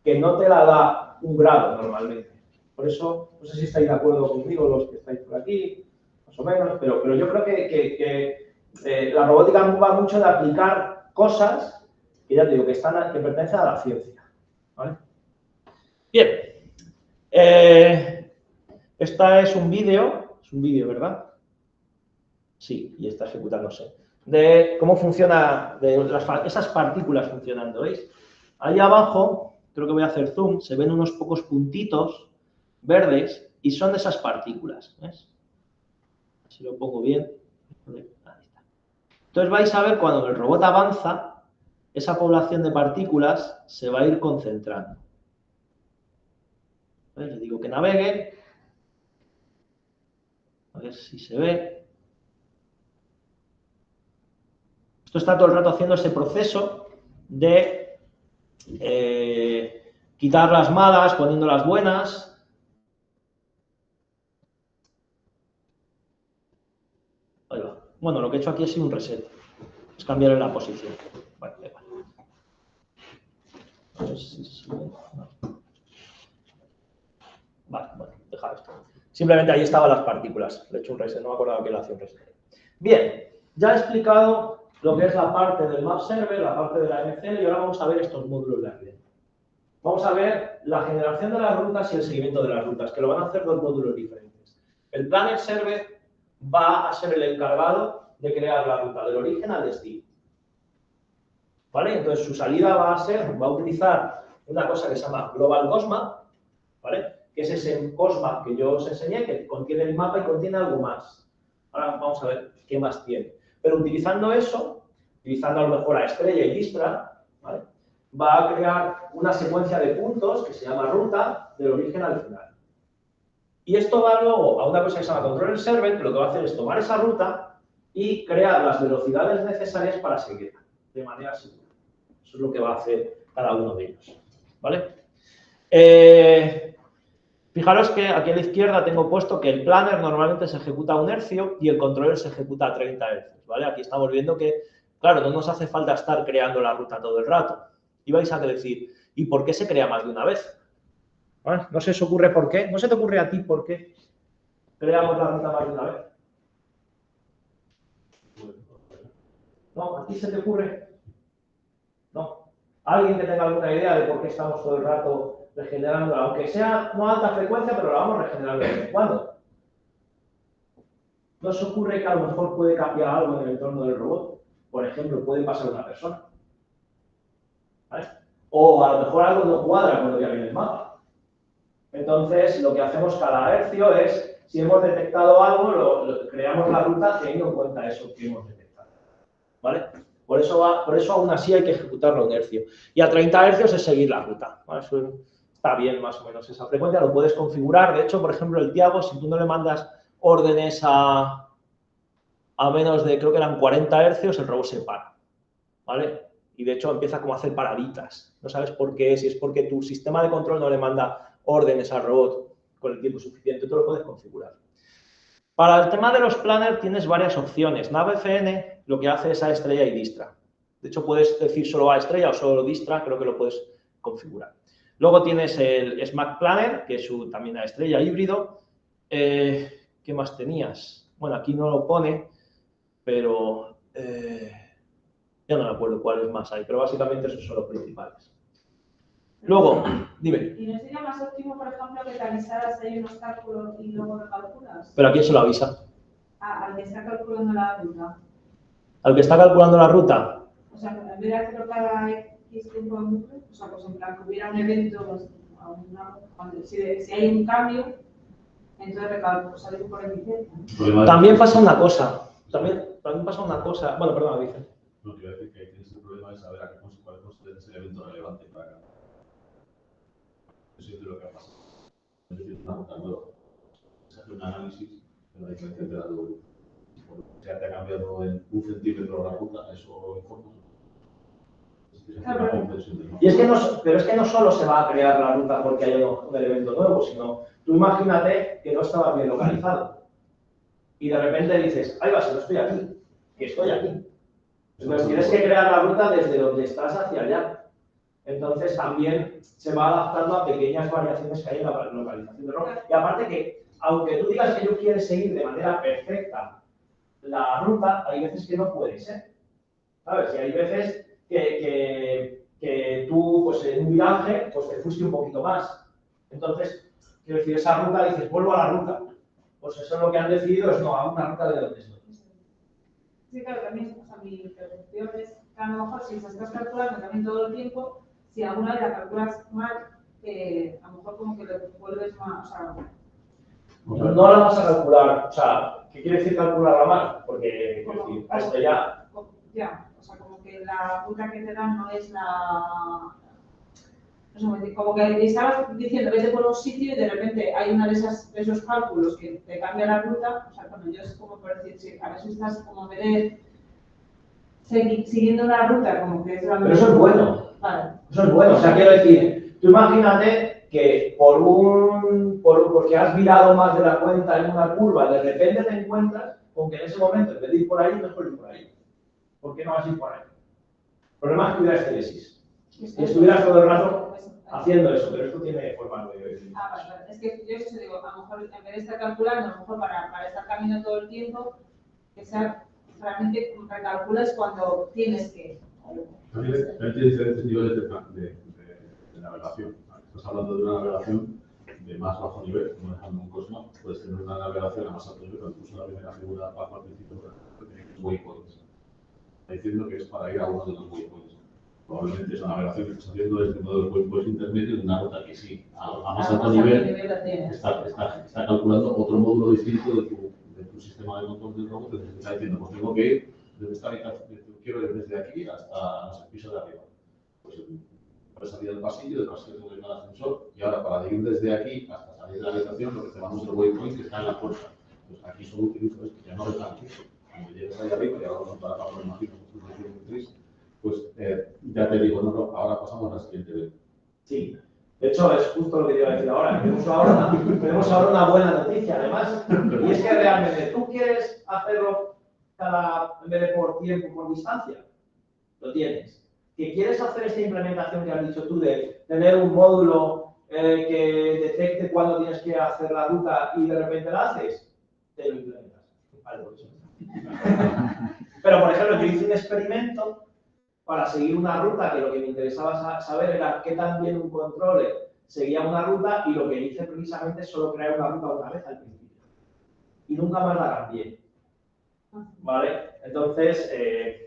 que no te la da un grado normalmente. Por eso, no sé si estáis de acuerdo conmigo los que estáis por aquí, más o menos, pero yo creo que la robótica va mucho de aplicar cosas que ya te digo, que pertenecen a la ciencia. ¿Vale? Bien. Esta es un vídeo, ¿verdad? Sí, y está ejecutándose. De cómo funciona, esas partículas funcionando, ¿veis? Ahí abajo, creo que voy a hacer zoom, se ven unos pocos puntitos verdes y son de esas partículas, ¿ves? Si lo pongo bien. Ahí está. Entonces vais a ver cuando el robot avanza, esa población de partículas se va a ir concentrando. ¿Ves? Le digo que navegue. A ver si se ve. Esto está todo el rato haciendo ese proceso de quitar las malas poniendo las buenas. Ahí va. Bueno, lo que he hecho aquí ha sido un reset. Es cambiar la posición. Vale, da igual. A ver si sube. No. Vale, bueno, dejad esto. Simplemente ahí estaban las partículas. Le he hecho un reset, no me acordaba que le hacía un reset. Bien, ya he explicado lo que es la parte del map server, la parte de la MCL, y ahora vamos a ver estos módulos de arriba. Vamos a ver la generación de las rutas y el seguimiento de las rutas, que lo van a hacer dos módulos diferentes. El planner server va a ser el encargado de crear la ruta del origen al destino. ¿Vale? Entonces su salida va a utilizar una cosa que se llama Global Cosmap, ¿vale? Que es ese Cosmap que yo os enseñé, que contiene el mapa y contiene algo más. Ahora vamos a ver qué más tiene. Pero utilizando eso, utilizando a lo mejor a Estrella y Distra, ¿vale? Va a crear una secuencia de puntos que se llama ruta del origen al final. Y esto va luego a una cosa que se llama Controller Server, que lo que va a hacer es tomar esa ruta y crear las velocidades necesarias para seguirla de manera segura. Eso es lo que va a hacer cada uno de ellos. ¿Vale? Fijaros que aquí a la izquierda tengo puesto que el planner normalmente se ejecuta a 1 hercio y el controller se ejecuta a 30 hercios. ¿Vale? Aquí estamos viendo que, claro, no nos hace falta estar creando la ruta todo el rato. Y vais a decir, ¿y por qué se crea más de una vez? ¿Vale? ¿No se os ocurre por qué? ¿No se te ocurre a ti por qué creamos la ruta más de una vez? ¿No? ¿A ti se te ocurre? No. ¿Alguien que tenga alguna idea de por qué estamos todo el rato regenerando, aunque sea no a alta frecuencia, pero la vamos regenerando de vez en cuando? ¿No os ocurre que a lo mejor puede cambiar algo en el entorno del robot? Por ejemplo, puede pasar una persona. ¿Vale? O a lo mejor algo no cuadra con lo que había en el mapa. Entonces, lo que hacemos cada hercio es, si hemos detectado algo, creamos la ruta teniendo en cuenta eso que hemos detectado. ¿Vale? Por eso aún así hay que ejecutarlo a 1 hercio. Y a 30 hercios es seguir la ruta. ¿Vale? Eso está bien, más o menos. Esa frecuencia lo puedes configurar. De hecho, por ejemplo, el Tiago, si tú no le mandas órdenes a menos de, creo que eran 40 hercios, el robot se para. ¿Vale? Y de hecho empieza como a hacer paraditas. No sabes por qué, si es porque tu sistema de control no le manda órdenes al robot con el tiempo suficiente, tú lo puedes configurar. Para el tema de los planners tienes varias opciones. NavFN lo que hace es a Estrella y Distra. De hecho, puedes decir solo a Estrella o solo Distra, creo que lo puedes configurar. Luego tienes el SMAC Planner, que es también a Estrella híbrido. ¿Qué más tenías? Bueno, aquí no lo pone, pero ya no me acuerdo cuáles más hay, pero básicamente esos son los principales. Luego, dime. ¿Y no sería más óptimo, por ejemplo, que te avisaras si hay unos cálculos y luego lo calculas? ¿Pero a quién se lo avisa? Al que está calculando la ruta. ¿Al que está calculando la ruta? O sea, en vez de hacerlo cada X tiempo en bucle, o sea, pues en plan que hubiera un evento, pues, si hay un cambio, entonces recalculo, sale por eficiencia. También pasa una cosa. También pasa una cosa. Bueno, perdón, dice. No, quiero decir que tienes el problema de saber a qué consecuencias es el evento relevante para cada. Eso es lo que ha pasado. Es decir, una ruta nueva. Se hace un análisis de la diferencia entre las dos. Ya te ha cambiado en 1 centímetro la ruta, eso informa. Y es que pero es que no solo se va a crear la ruta porque haya un elemento nuevo, sino tú imagínate que no estaba bien localizado. Y de repente dices, ahí va, si no estoy aquí, que estoy aquí. Entonces tienes que crear la ruta desde donde estás hacia allá. Entonces también se va adaptando a pequeñas variaciones que hay en la localización del robot. Y aparte que, aunque tú digas que yo quiero seguir de manera perfecta la ruta, hay veces que no puede ser. ¿Sabes? Y hay veces que tú, pues en un viraje, pues te fuiste un poquito más. Entonces, quiero decir, esa ruta, dices, vuelvo a la ruta. Pues eso es lo que han decidido, es no, a una ruta de donde estoy. Sí, claro, también, o sea, mi percepción es que a lo mejor si se estás calculando también todo el tiempo, si alguna vez la calculas mal, a lo mejor como que lo vuelves más, o sea... No la vas a calcular, o sea, ¿qué quiere decir calcularla mal? Porque, quiero decir, a esto ya... Ya, o sea, como que la ruta que te dan no es la... No sé, como que estabas diciendo, vete por un sitio y de repente hay una de esos cálculos que te cambia la ruta, o sea, bueno, yo es como por decir, sí, a veces estás como en vez de siguiendo una ruta como que es la Pero eso es bueno. Vale. Eso es bueno. O sea, quiero decir, tú imagínate que porque has virado más de la cuenta en una curva, de repente te encuentras con que en ese momento, en vez de ir por ahí, mejor ir por ahí. ¿Por qué no vas a ir por ahí? El problema es que hubieras tesis. Y estuvieras todo el rato haciendo eso, pero esto tiene forma de... Vale. Es que yo eso digo, a lo mejor en vez de estar calculando, a lo mejor para estar caminando todo el tiempo, que sea realmente recalculas cuando tienes que. También hay diferentes niveles de navegación. Estás hablando de una navegación de más bajo nivel, como dejando un Cosma, puedes tener una navegación a más alto nivel, pero incluso la primera figura bajo al principio tiene waypoints. Está diciendo que es para ir a uno de los waypoints. Probablemente esa navegación que estás haciendo es uno de los waypoints intermedios de una ruta que sí, a más alto nivel, está calculando otro módulo distinto de tu sistema de control del robot, que te está diciendo, pues tengo que ir desde esta habitación, quiero ir desde aquí hasta el piso de arriba. Pues puedes salir del pasillo tengo que ir al ascensor, y ahora para ir desde aquí hasta salir de la habitación, lo que te vamos es el waypoint que está en la puerta. Pues aquí solo utilizo esto, ya no recalco. Cuando llegues ahí arriba, y ahora vamos para la imagino, pues ya te digo, no, ahora pasamos a la siguiente vez. Sí, de hecho es justo lo que te iba a decir ahora. Tenemos ahora una buena noticia, además, y es que realmente tú quieres hacerlo en vez de por tiempo, por distancia, lo tienes. Que quieres hacer esta implementación que has dicho tú de tener un módulo que detecte cuándo tienes que hacer la ruta y de repente la haces, te lo implementas. Vale, por eso. Pero, por ejemplo, yo hice un experimento para seguir una ruta que lo que me interesaba saber era qué tan bien un controller seguía una ruta, y lo que hice precisamente es solo crear una ruta una vez al principio. Y nunca más la cambié. ¿Vale? Entonces,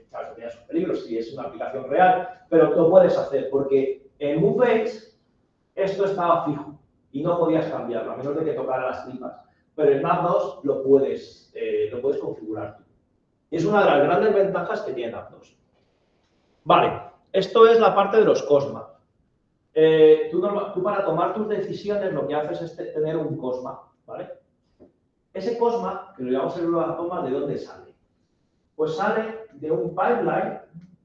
claro, tenía sus peligros si es una aplicación real, pero lo puedes hacer porque en MoveBase esto estaba fijo y no podías cambiarlo, a menos de que tocara las tripas. Pero en NAV2 lo puedes configurar tú. Y es una de las grandes ventajas que tiene NAV2. Vale, esto es la parte de los Cosma. Tú para tomar tus decisiones lo que haces es tener un Cosma, ¿vale? Ese Cosma, que lo llamamos el Cosma, ¿de dónde sale? Pues sale de un pipeline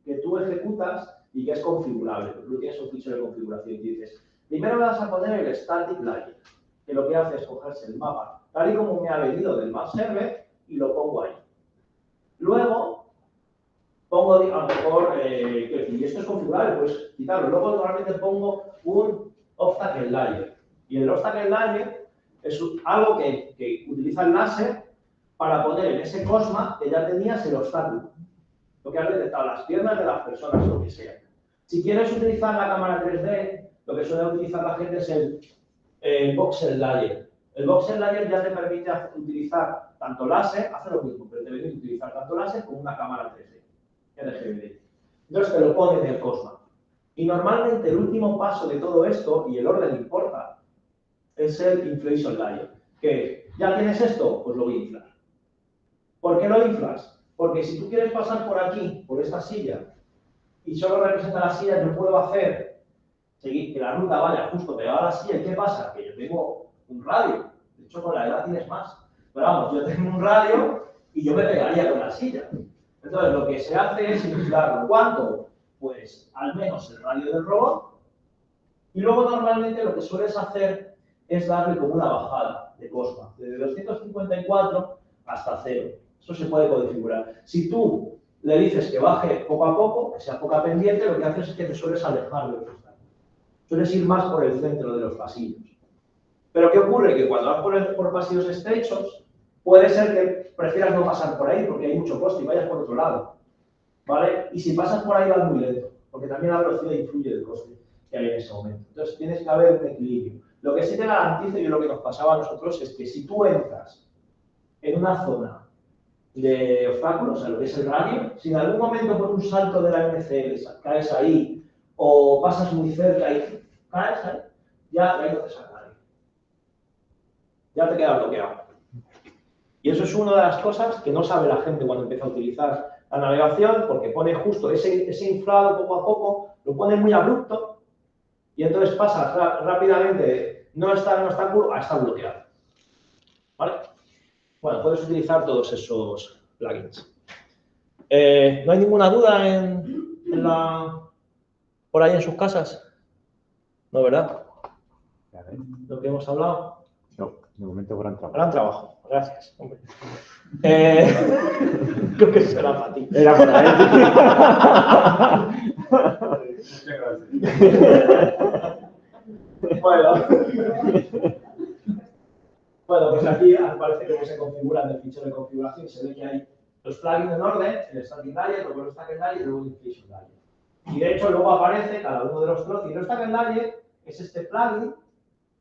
que tú ejecutas y que es configurable. Tú tienes un fichero de configuración y dices, primero vas a poner el static layer, que lo que hace es cogerse el mapa, tal y como me ha venido del map server, y lo pongo ahí. Luego, pongo, a lo mejor, y esto es configurable, pues quitarlo. Luego normalmente pongo un obstacle layer. Y el obstacle layer es algo que utiliza el láser para poner en ese Cosma que ya tenías el obstáculo. Lo que has detectado, las piernas de las personas, lo que sea. Si quieres utilizar la cámara 3D, lo que suele utilizar la gente es el voxel layer. El voxel layer ya te permite utilizar tanto láser, hace lo mismo, pero te permite utilizar tanto láser como una cámara 3D. RGB. Entonces te lo pone en el Cosma. Y normalmente el último paso de todo esto, y el orden importa, es el inflation layer. Que ya tienes esto, pues lo voy a inflar. ¿Por qué lo inflas? Porque si tú quieres pasar por aquí, por esta silla, y solo representa la silla, yo puedo hacer que la ruta vaya justo pegada a la silla. ¿Y qué pasa? Que yo tengo un radio. De hecho, con la edad tienes más. Pero vamos, yo tengo un radio y yo me pegaría con la silla. Entonces, lo que se hace es inflarlo. ¿Cuánto? Pues al menos el radio del robot. Y luego, normalmente, lo que sueles hacer es darle como una bajada de Cosma, desde 254 hasta 0. Eso se puede configurar. Si tú le dices que baje poco a poco, que sea poca pendiente, lo que haces es que te sueles alejar de los obstáculos. Sueles ir más por el centro de los pasillos. Pero ¿qué ocurre? Que cuando vas por pasillos estrechos, puede ser que prefieras no pasar por ahí porque hay mucho coste y vayas por otro lado. ¿Vale? Y si pasas por ahí vas muy lento, porque también la velocidad influye el coste que hay en ese momento. Entonces tienes que haber un equilibrio. Lo que sí te garantizo, y lo que nos pasaba a nosotros, es que si tú entras en una zona de obstáculos, o sea, lo que es el radio, si en algún momento por un salto de la MCL caes ahí, o pasas muy cerca y caes ahí, ya ahí no te saca nadie. Ya te queda bloqueado. Y eso es una de las cosas que no sabe la gente cuando empieza a utilizar la navegación, porque pone justo ese inflado poco a poco, lo pone muy abrupto, y entonces pasa rápidamente de no estar en un obstáculo a estar bloqueado. ¿Vale? Bueno, puedes utilizar todos esos plugins. ¿No hay ninguna duda por ahí en sus casas? ¿No, verdad? Ya ves. Lo que hemos hablado. No, de momento gran trabajo. Gran trabajo. Gracias, hombre. Creo que será para ti. Era por ahí. Muchas gracias. Bueno, pues aquí parece que se configura en el fichero de configuración y se ve que hay los plugins en orden, el static layer, luego el static layer y luego el inflation layer. Y de hecho luego aparece cada uno de los trozos y el static layer es este plugin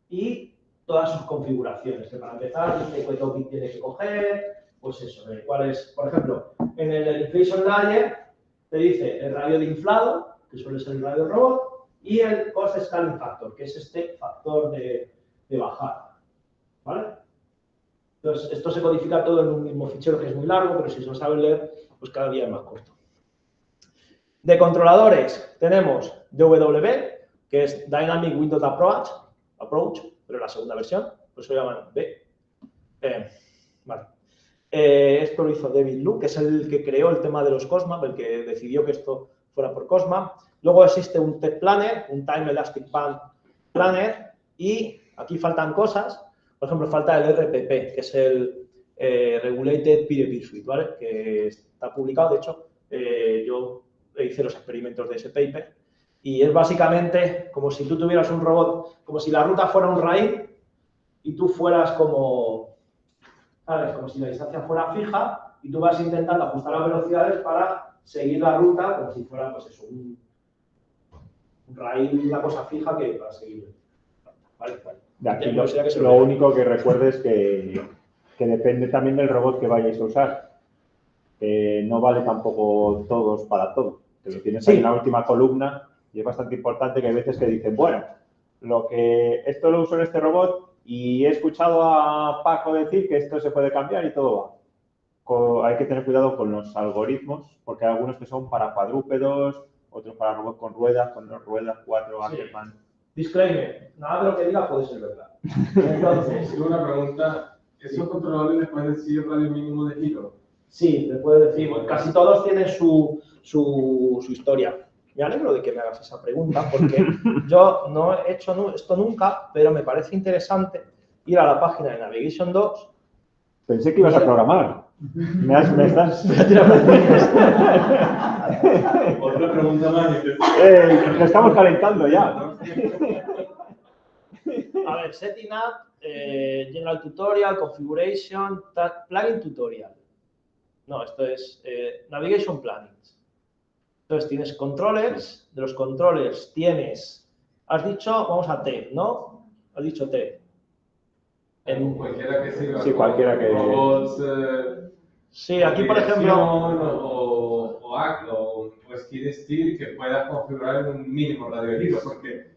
y todas sus configuraciones, que para empezar dice qué topic tiene que coger, pues eso, cuál es, por ejemplo, en el inflation layer te dice el radio de inflado, que suele ser el radio del robot, y el cost scaling factor, que es este factor de bajada. ¿Vale? Entonces, esto se codifica todo en un mismo fichero que es muy largo, pero si se lo saben leer, pues cada día es más corto. De controladores tenemos DWB, que es Dynamic Window Approach, pero la segunda versión, por eso lo llaman B. Vale. Esto lo hizo David Lu, que es el que creó el tema de los Cosma, el que decidió que esto fuera por Cosma. Luego existe un Tech Planner, un Time Elastic Band Planner, y aquí faltan cosas. Por ejemplo, falta el RPP, que es el Regulated Peer-to-Peer Suite, ¿vale? Que está publicado, de hecho, yo hice los experimentos de ese paper, y es básicamente como si tú tuvieras un robot, como si la ruta fuera un RAID y tú fueras como, ¿sabes? Como si la distancia fuera fija y tú vas intentando ajustar las velocidades para seguir la ruta como si fuera, pues eso, un RAID, una cosa fija que para seguir. Vale, vale. De aquí lo único que recuerdes es que depende también del robot que vayáis a usar. No vale tampoco todos para todo. Que lo tienes ahí en la última columna y es bastante importante que hay veces que dicen, bueno, esto lo uso en este robot y he escuchado a Paco decir que esto se puede cambiar y todo va. Hay que tener cuidado con los algoritmos porque hay algunos que son para cuadrúpedos, otros para robots con ruedas, 4 Ackermann. Disclaimer, nada de lo que diga puede ser verdad. Entonces, Tengo una pregunta. ¿Esos controladores les pueden decir radio mínimo de giro? Sí, le puedo decir, casi todos tienen su historia. Me alegro de que me hagas esa pregunta porque yo no he hecho esto nunca, pero me parece interesante ir a la página de Navigation 2. Pensé que ibas a programar. Me estás... Otra pregunta más. Lo estamos calentando ya. A ver, Setting Up, General Tutorial, Configuration, Plugin Tutorial. No, esto es Navigation Plugins. Entonces tienes controllers, de los controllers tienes, has dicho, vamos a T, ¿no? Has dicho T. Cualquiera que sirva. Sí, cualquiera que... Robots, sí, aquí por ejemplo... O Skid Steer que puedas configurar en un mínimo radio de giro, porque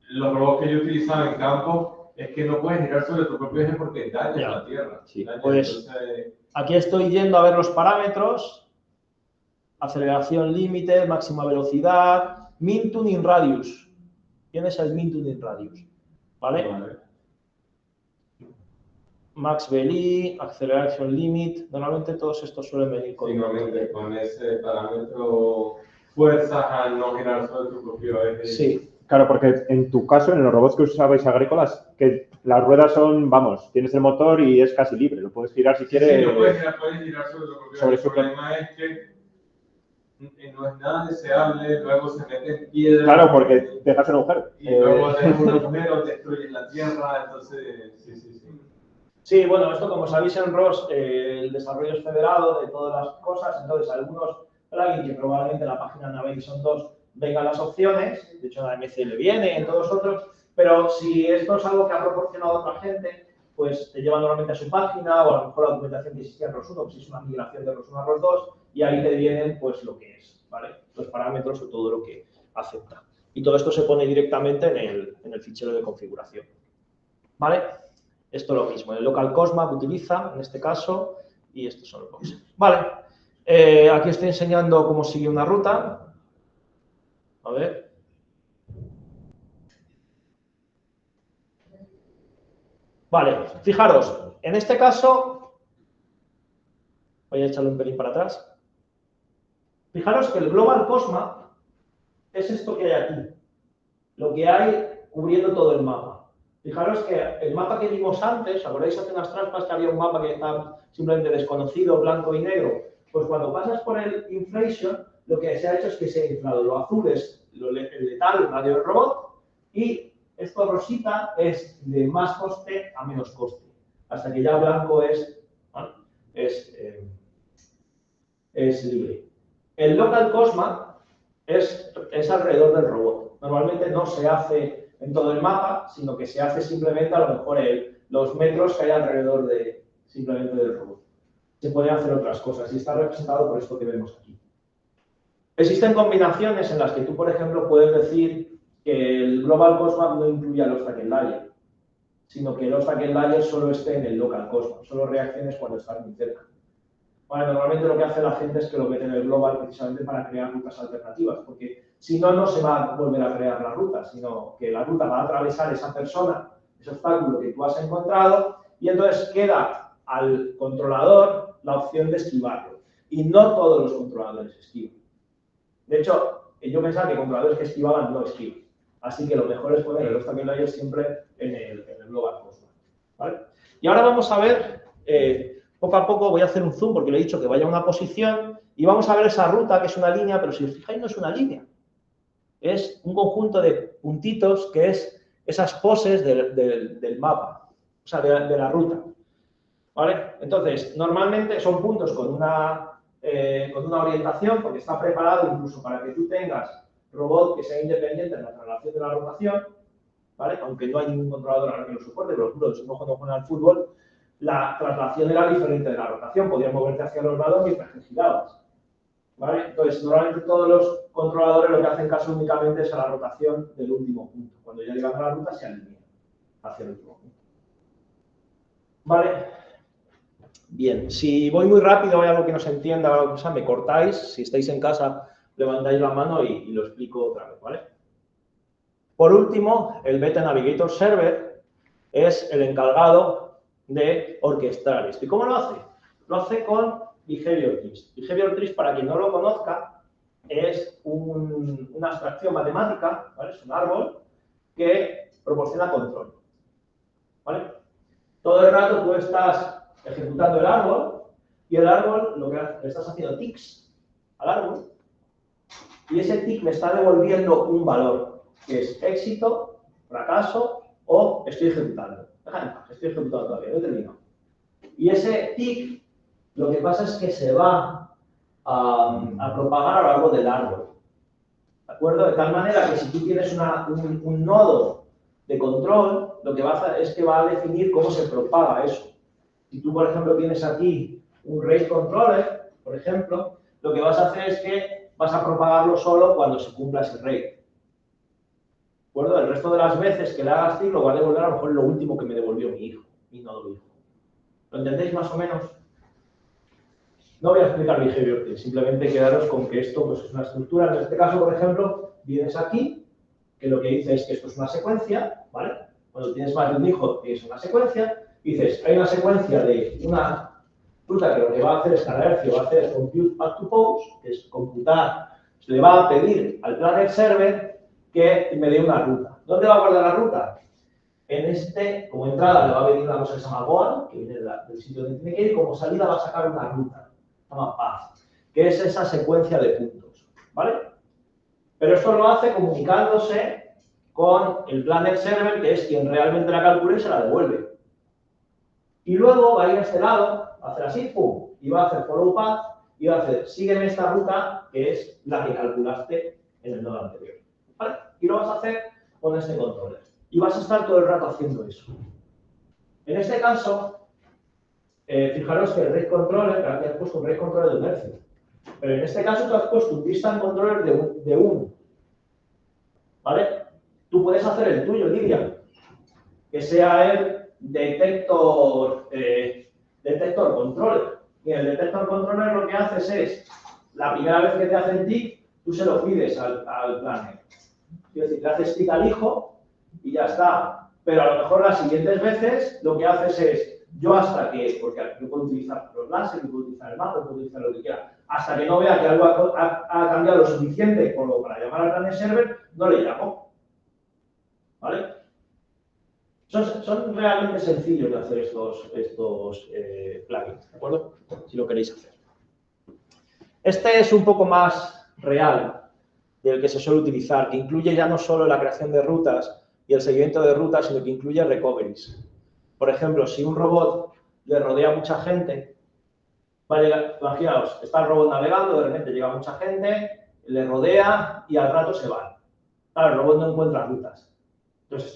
los robots que yo utilizaba en campo es que no puedes girar sobre tu propio eje porque dañas la tierra. Sí. Pues aquí estoy yendo a ver los parámetros. Aceleración límite, máxima velocidad, min tuning radius. Tienes el min tuning radius, ¿vale? Max VLI, acceleration limit. Normalmente todos estos suelen venir con ese parámetro fuerzas al no girar sobre tu propio eje. Sí. Claro, porque en tu caso, en los robots que usabais agrícolas, que las ruedas son, vamos, tienes el motor y es casi libre, lo puedes girar si quieres. Sí, lo puedes girar sobre tu propio eje. El problema es que no es nada deseable, luego se mete en piedra. Claro, porque dejas un agujero. Y luego dejas un agujero, destruyes la tierra, entonces, sí. Sí, bueno, esto como sabéis en ROS, el desarrollo es federado de todas las cosas, entonces algunos plugins que probablemente en la página Navigation 2 vengan las opciones, de hecho en la MCL viene, en todos otros, pero si esto es algo que ha proporcionado otra gente, pues te lleva normalmente a su página o a lo mejor la documentación que existía en ROS 1, pues es una migración de ROS 1 a ROS 2 y ahí te vienen pues lo que es, ¿vale? Los parámetros o todo lo que acepta. Y todo esto se pone directamente en el fichero de configuración, ¿vale? Esto es lo mismo, el local Cosma que utiliza en este caso y estos son los boxes. Vale, aquí estoy enseñando cómo sigue una ruta. A ver. Vale, fijaros, en este caso, voy a echarle un pelín para atrás. Fijaros que el Global Cosma es esto que hay aquí, lo que hay cubriendo todo el mapa. Fijaros que el mapa que vimos antes, ¿acordáis hace unas trampas que había un mapa que está simplemente desconocido, blanco y negro? Pues cuando pasas por el inflation, lo que se ha hecho es que se ha inflado. Lo azul es el letal, el radio del robot, y esto rosita es de más coste a menos coste, hasta que ya blanco es libre. El local Cosma es alrededor del robot. Normalmente no se hace en todo el mapa, sino que se hace simplemente a lo mejor los metros que hay alrededor simplemente del robot. Se pueden hacer otras cosas y está representado por esto que vemos aquí. Existen combinaciones en las que tú, por ejemplo, puedes decir que el Global Cosma no incluye al Obstacle Layer, sino que el Obstacle Layer solo esté en el Local Cosma, solo reacciones cuando están muy cerca. Bueno, normalmente lo que hace la gente es que lo mete en el Global precisamente para crear rutas alternativas, porque si no, no se va a volver a crear la ruta, sino que la ruta va a atravesar esa persona, ese obstáculo que tú has encontrado, y entonces queda al controlador la opción de esquivarlo. Y no todos los controladores esquivan. De hecho, yo pensaba que controladores que esquivaban no esquivan. Así que lo mejor es poner el Obstacle Layer siempre en el Global Cosma, ¿vale? Y ahora vamos a ver, poco a poco voy a hacer un zoom porque le he dicho que vaya a una posición y vamos a ver esa ruta que es una línea, pero si os fijáis no es una línea. Es un conjunto de puntitos que es esas poses del mapa, o sea, de la ruta, ¿vale? Entonces, normalmente son puntos con una orientación, porque está preparado incluso para que tú tengas robot que sea independiente en la traslación de la rotación, ¿vale? Aunque no hay ningún controlador ahora que lo soporte, pero por ejemplo, cuando juegan al fútbol, la traslación era diferente de la rotación, podías moverte hacia los lados mientras que girabas, ¿vale? Entonces, normalmente todos los controladores lo que hacen caso únicamente es a la rotación del último punto. Cuando ya llegan a la ruta, se alinean hacia el último punto. ¿Vale? Bien, si voy muy rápido, hay algo que no se entienda, algo que me cortáis. Si estáis en casa, levantáis la mano y lo explico otra vez, ¿vale? Por último, el Beta Navigator Server es el encargado de orquestar esto. ¿Y cómo lo hace? Lo hace con Behavior Trees. Behavior Trees, para quien no lo conozca, es una abstracción matemática, ¿vale? Es un árbol que proporciona control, ¿vale? Todo el rato tú estás ejecutando el árbol y el árbol, lo que le estás haciendo tics al árbol y ese tic me está devolviendo un valor, que es éxito, fracaso o estoy ejecutando. Déjame en paz, estoy ejecutando todavía, no he terminado. Y ese tic, lo que pasa es que se va a propagar a lo largo del árbol. ¿De acuerdo? De tal manera que si tú tienes un nodo de control, lo que va a hacer es que va a definir cómo se propaga eso. Si tú, por ejemplo, tienes aquí un rate controller, por ejemplo, lo que vas a hacer es que vas a propagarlo solo cuando se cumpla ese rate. ¿De acuerdo? El resto de las veces que le hagas tick lo va a devolver a lo mejor lo último que me devolvió mi hijo, mi nodo hijo. ¿Lo entendéis más o menos? No voy a explicar behavior trees, simplemente quedaros con que esto pues, es una estructura. En este caso, por ejemplo, vienes aquí, que lo que dice es que esto es una secuencia, ¿vale? Cuando tienes más de un hijo, tienes una secuencia. Dices, hay una secuencia de una ruta que lo que va a hacer es cada hercio, va a hacer compute up to pose, que es computar, se le va a pedir al Planet Server que me dé una ruta. ¿Dónde va a guardar la ruta? En como entrada le va a venir una cosa que se llama goal, que viene del sitio donde tiene que ir, y como salida va a sacar una ruta, se llama path, que es esa secuencia de puntos, ¿vale? Pero esto lo hace comunicándose con el Planet Server, que es quien realmente la calcula y se la devuelve. Y luego va a ir a este lado, va a hacer así, pum, y va a hacer follow path, y va a hacer, sígueme esta ruta, que es la que calculaste en el nodo anterior. ¿Vale? Y lo vas a hacer con este controller. Y vas a estar todo el rato haciendo eso. En este caso, fijaros que el rate controller, aquí has puesto un rate controller de un hercio. Pero en este caso tú has puesto un distance controller de 1. ¿Vale? Tú puedes hacer el tuyo, Lidia, que sea el detector controller. Y el detector controller lo que haces es, la primera vez que te hacen tick, tú se lo pides al planner. Es decir, le haces tick al hijo y ya está. Pero a lo mejor las siguientes veces lo que haces es, yo hasta que, porque yo puedo utilizar los láser, puedo utilizar el mapa, puedo utilizar lo que quiera, hasta que no vea que algo ha cambiado lo suficiente como para llamar al Planet Server, no le llamo. ¿Vale? Son realmente sencillos de hacer estos plugins, ¿de acuerdo? Si lo queréis hacer. Este es un poco más real del que se suele utilizar, que incluye ya no solo la creación de rutas y el seguimiento de rutas, sino que incluye recoveries. Por ejemplo, si un robot le rodea a mucha gente, va a llegar, imaginaos, está el robot navegando, de repente llega mucha gente, le rodea y al rato se va. Claro, el robot no encuentra rutas. Entonces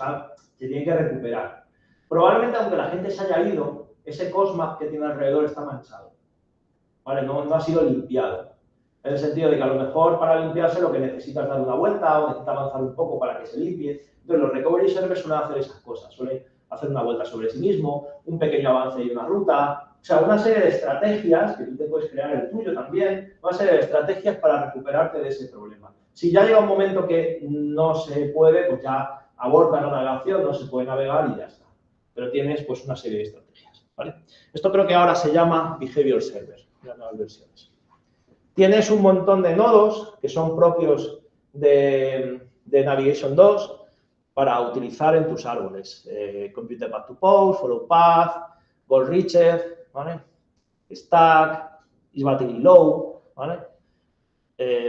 se tiene que recuperar. Probablemente, aunque la gente se haya ido, ese cosmap que tiene alrededor está manchado. ¿Vale? No ha sido limpiado. En el sentido de que a lo mejor para limpiarse lo que necesita es dar una vuelta o necesita avanzar un poco para que se limpie. Entonces los recovery servers suelen hacer esas cosas. Suelen hacer una vuelta sobre sí mismo, un pequeño avance y una ruta. O sea, una serie de estrategias, que tú te puedes crear el tuyo también, una serie de estrategias para recuperarte de ese problema. Si ya llega un momento que no se puede, pues ya aborta la navegación, no se puede navegar y ya está. Pero tienes pues una serie de estrategias, ¿vale? Esto creo que ahora se llama Behavior Server, las nuevas versiones. Tienes un montón de nodos que son propios de Navigation 2 para utilizar en tus árboles. Computer Path to Post, Follow Path, Goal Reached, ¿vale? Stack, is battery low, ¿vale?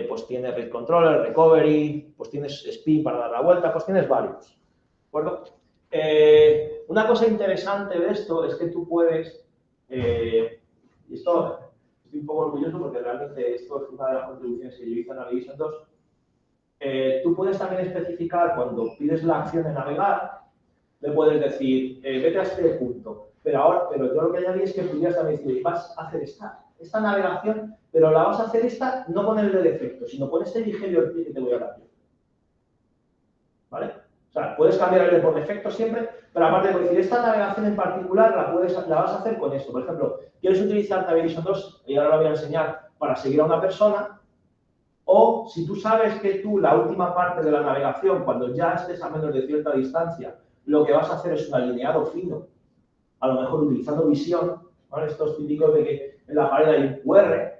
Pues tienes Read Controller, Recovery, pues tienes Spin para dar la vuelta, pues tienes varios, ¿de acuerdo? Una cosa interesante de esto es que tú puedes, y esto estoy un poco orgulloso porque realmente esto es una de las contribuciones que yo hice en Navigation 2, tú puedes también especificar cuando pides la acción de navegar, le puedes decir, vete a este punto, pero yo lo que añadí es que pudieras también decir, vas a hacer esta navegación, pero la vas a hacer esta no con el de defecto, sino con este behavior tree que te voy a dar yo. ¿Vale? O sea, puedes cambiar el de por defecto siempre, pero aparte de decir, esta navegación en particular la vas a hacer con esto. Por ejemplo, quieres utilizar Navigation 2, y ahora lo voy a enseñar, para seguir a una persona, o si tú sabes que tú, la última parte de la navegación, cuando ya estés a menos de cierta distancia, lo que vas a hacer es un alineado fino, a lo mejor utilizando visión, ¿vale? Estos típicos de que en la pared hay un QR,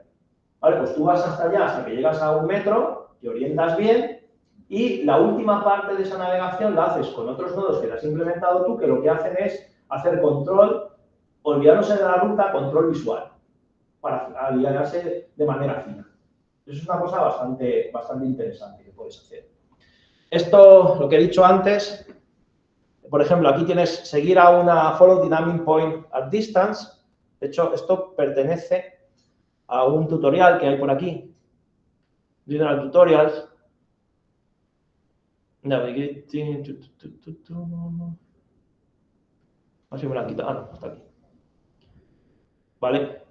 ¿vale? Pues tú vas hasta allá, hasta que llegas a 1 metro, te orientas bien, y la última parte de esa navegación la haces con otros nodos que te has implementado tú, que lo que hacen es hacer control, olvidándose de la ruta, control visual, para alinearse de manera fina. Eso es una cosa bastante interesante que puedes hacer. Esto, lo que he dicho antes, por ejemplo, aquí tienes seguir a una follow dynamic point at distance. De hecho, esto pertenece a un tutorial que hay por aquí. General Tutorials. Navigating. Así me lo han quitado. Ah, no, está aquí. ¿Vale?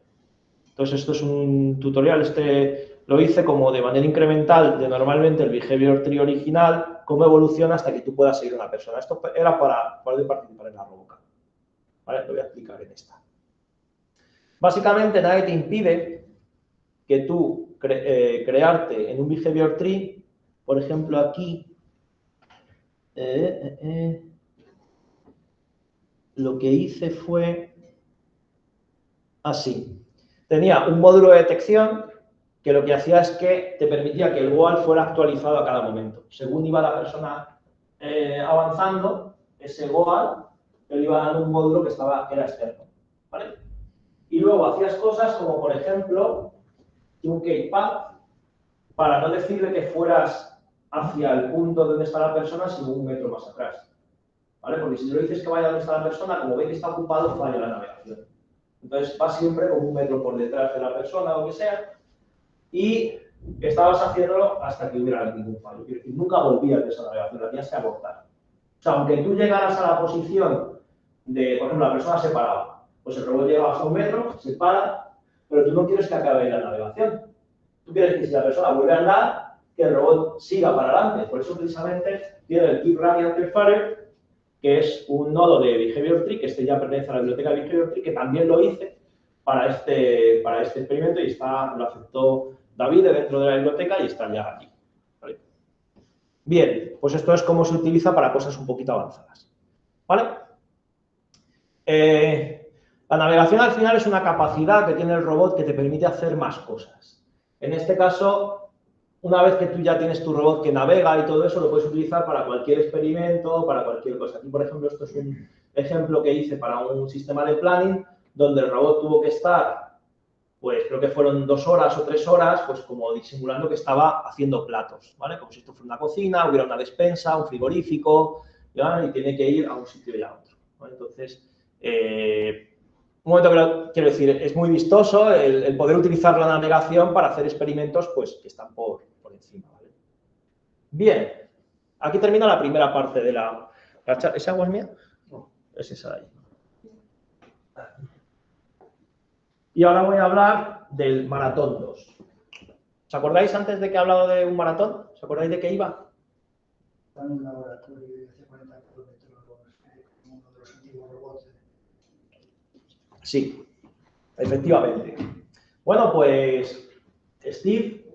Entonces, esto es un tutorial. Lo hice como de manera incremental de normalmente el behavior tree original, cómo evoluciona hasta que tú puedas seguir a una persona. Esto era para poder participar en la RoboCamp. ¿Vale? Lo voy a explicar en esta. Básicamente, nadie te impide que tú crearte en un behavior tree, por ejemplo, aquí, lo que hice fue así. Tenía un módulo de detección que lo que hacía es que te permitía que el goal fuera actualizado a cada momento. Según iba la persona avanzando, ese goal le iba dando un módulo que era externo, ¿vale? Y luego hacías cosas como, por ejemplo, un Key Path, para no decirle que fueras hacia el punto donde está la persona, sino 1 metro más atrás, ¿vale? Porque si le dices que vaya donde está la persona, como ve que está ocupado, falla la navegación. Entonces, va siempre como 1 metro por detrás de la persona o lo que sea, y estabas haciéndolo hasta que hubiera ningún fallo. Es decir, nunca volvías de esa navegación, la tenías que abortar. O sea, aunque tú llegaras a la posición de, por ejemplo, la persona se paraba, pues el robot llega hasta 1 metro, se para, pero tú no quieres que acabe la navegación. Tú quieres que si la persona vuelve a andar, que el robot siga para adelante. Por eso, precisamente, tiene el Keep Running Until Fire, que es un nodo de Behavior Tree, que ya pertenece a la biblioteca de Behavior Tree, que también lo hice para este experimento y lo aceptó David dentro de la biblioteca y está ya aquí. ¿Vale? Bien, pues esto es cómo se utiliza para cosas un poquito avanzadas. ¿vale? La navegación al final es una capacidad que tiene el robot que te permite hacer más cosas. En este caso, una vez que tú ya tienes tu robot que navega y todo eso, lo puedes utilizar para cualquier experimento, para cualquier cosa. Aquí, por ejemplo, esto es un ejemplo que hice para un sistema de planning, donde el robot tuvo que estar, pues creo que fueron 2 horas o 3 horas, pues como disimulando que estaba haciendo platos, ¿vale? Como si esto fuera una cocina, hubiera una despensa, un frigorífico, ¿vale? Y tiene que ir a un sitio y a otro, ¿vale? Entonces, un momento que quiero decir, es muy vistoso el poder utilizar la navegación para hacer experimentos pues, que están por encima, ¿vale? Bien, aquí termina la primera parte de la charla. ¿Esa agua es mía? No, es esa de ahí. Y ahora voy a hablar del maratón 2. ¿Os acordáis antes de que he hablado de un maratón? ¿Os acordáis de qué iba? En un laboratorio de hace 40 kilómetros, uno de los antiguos robots. Sí, efectivamente. Bueno, pues Steve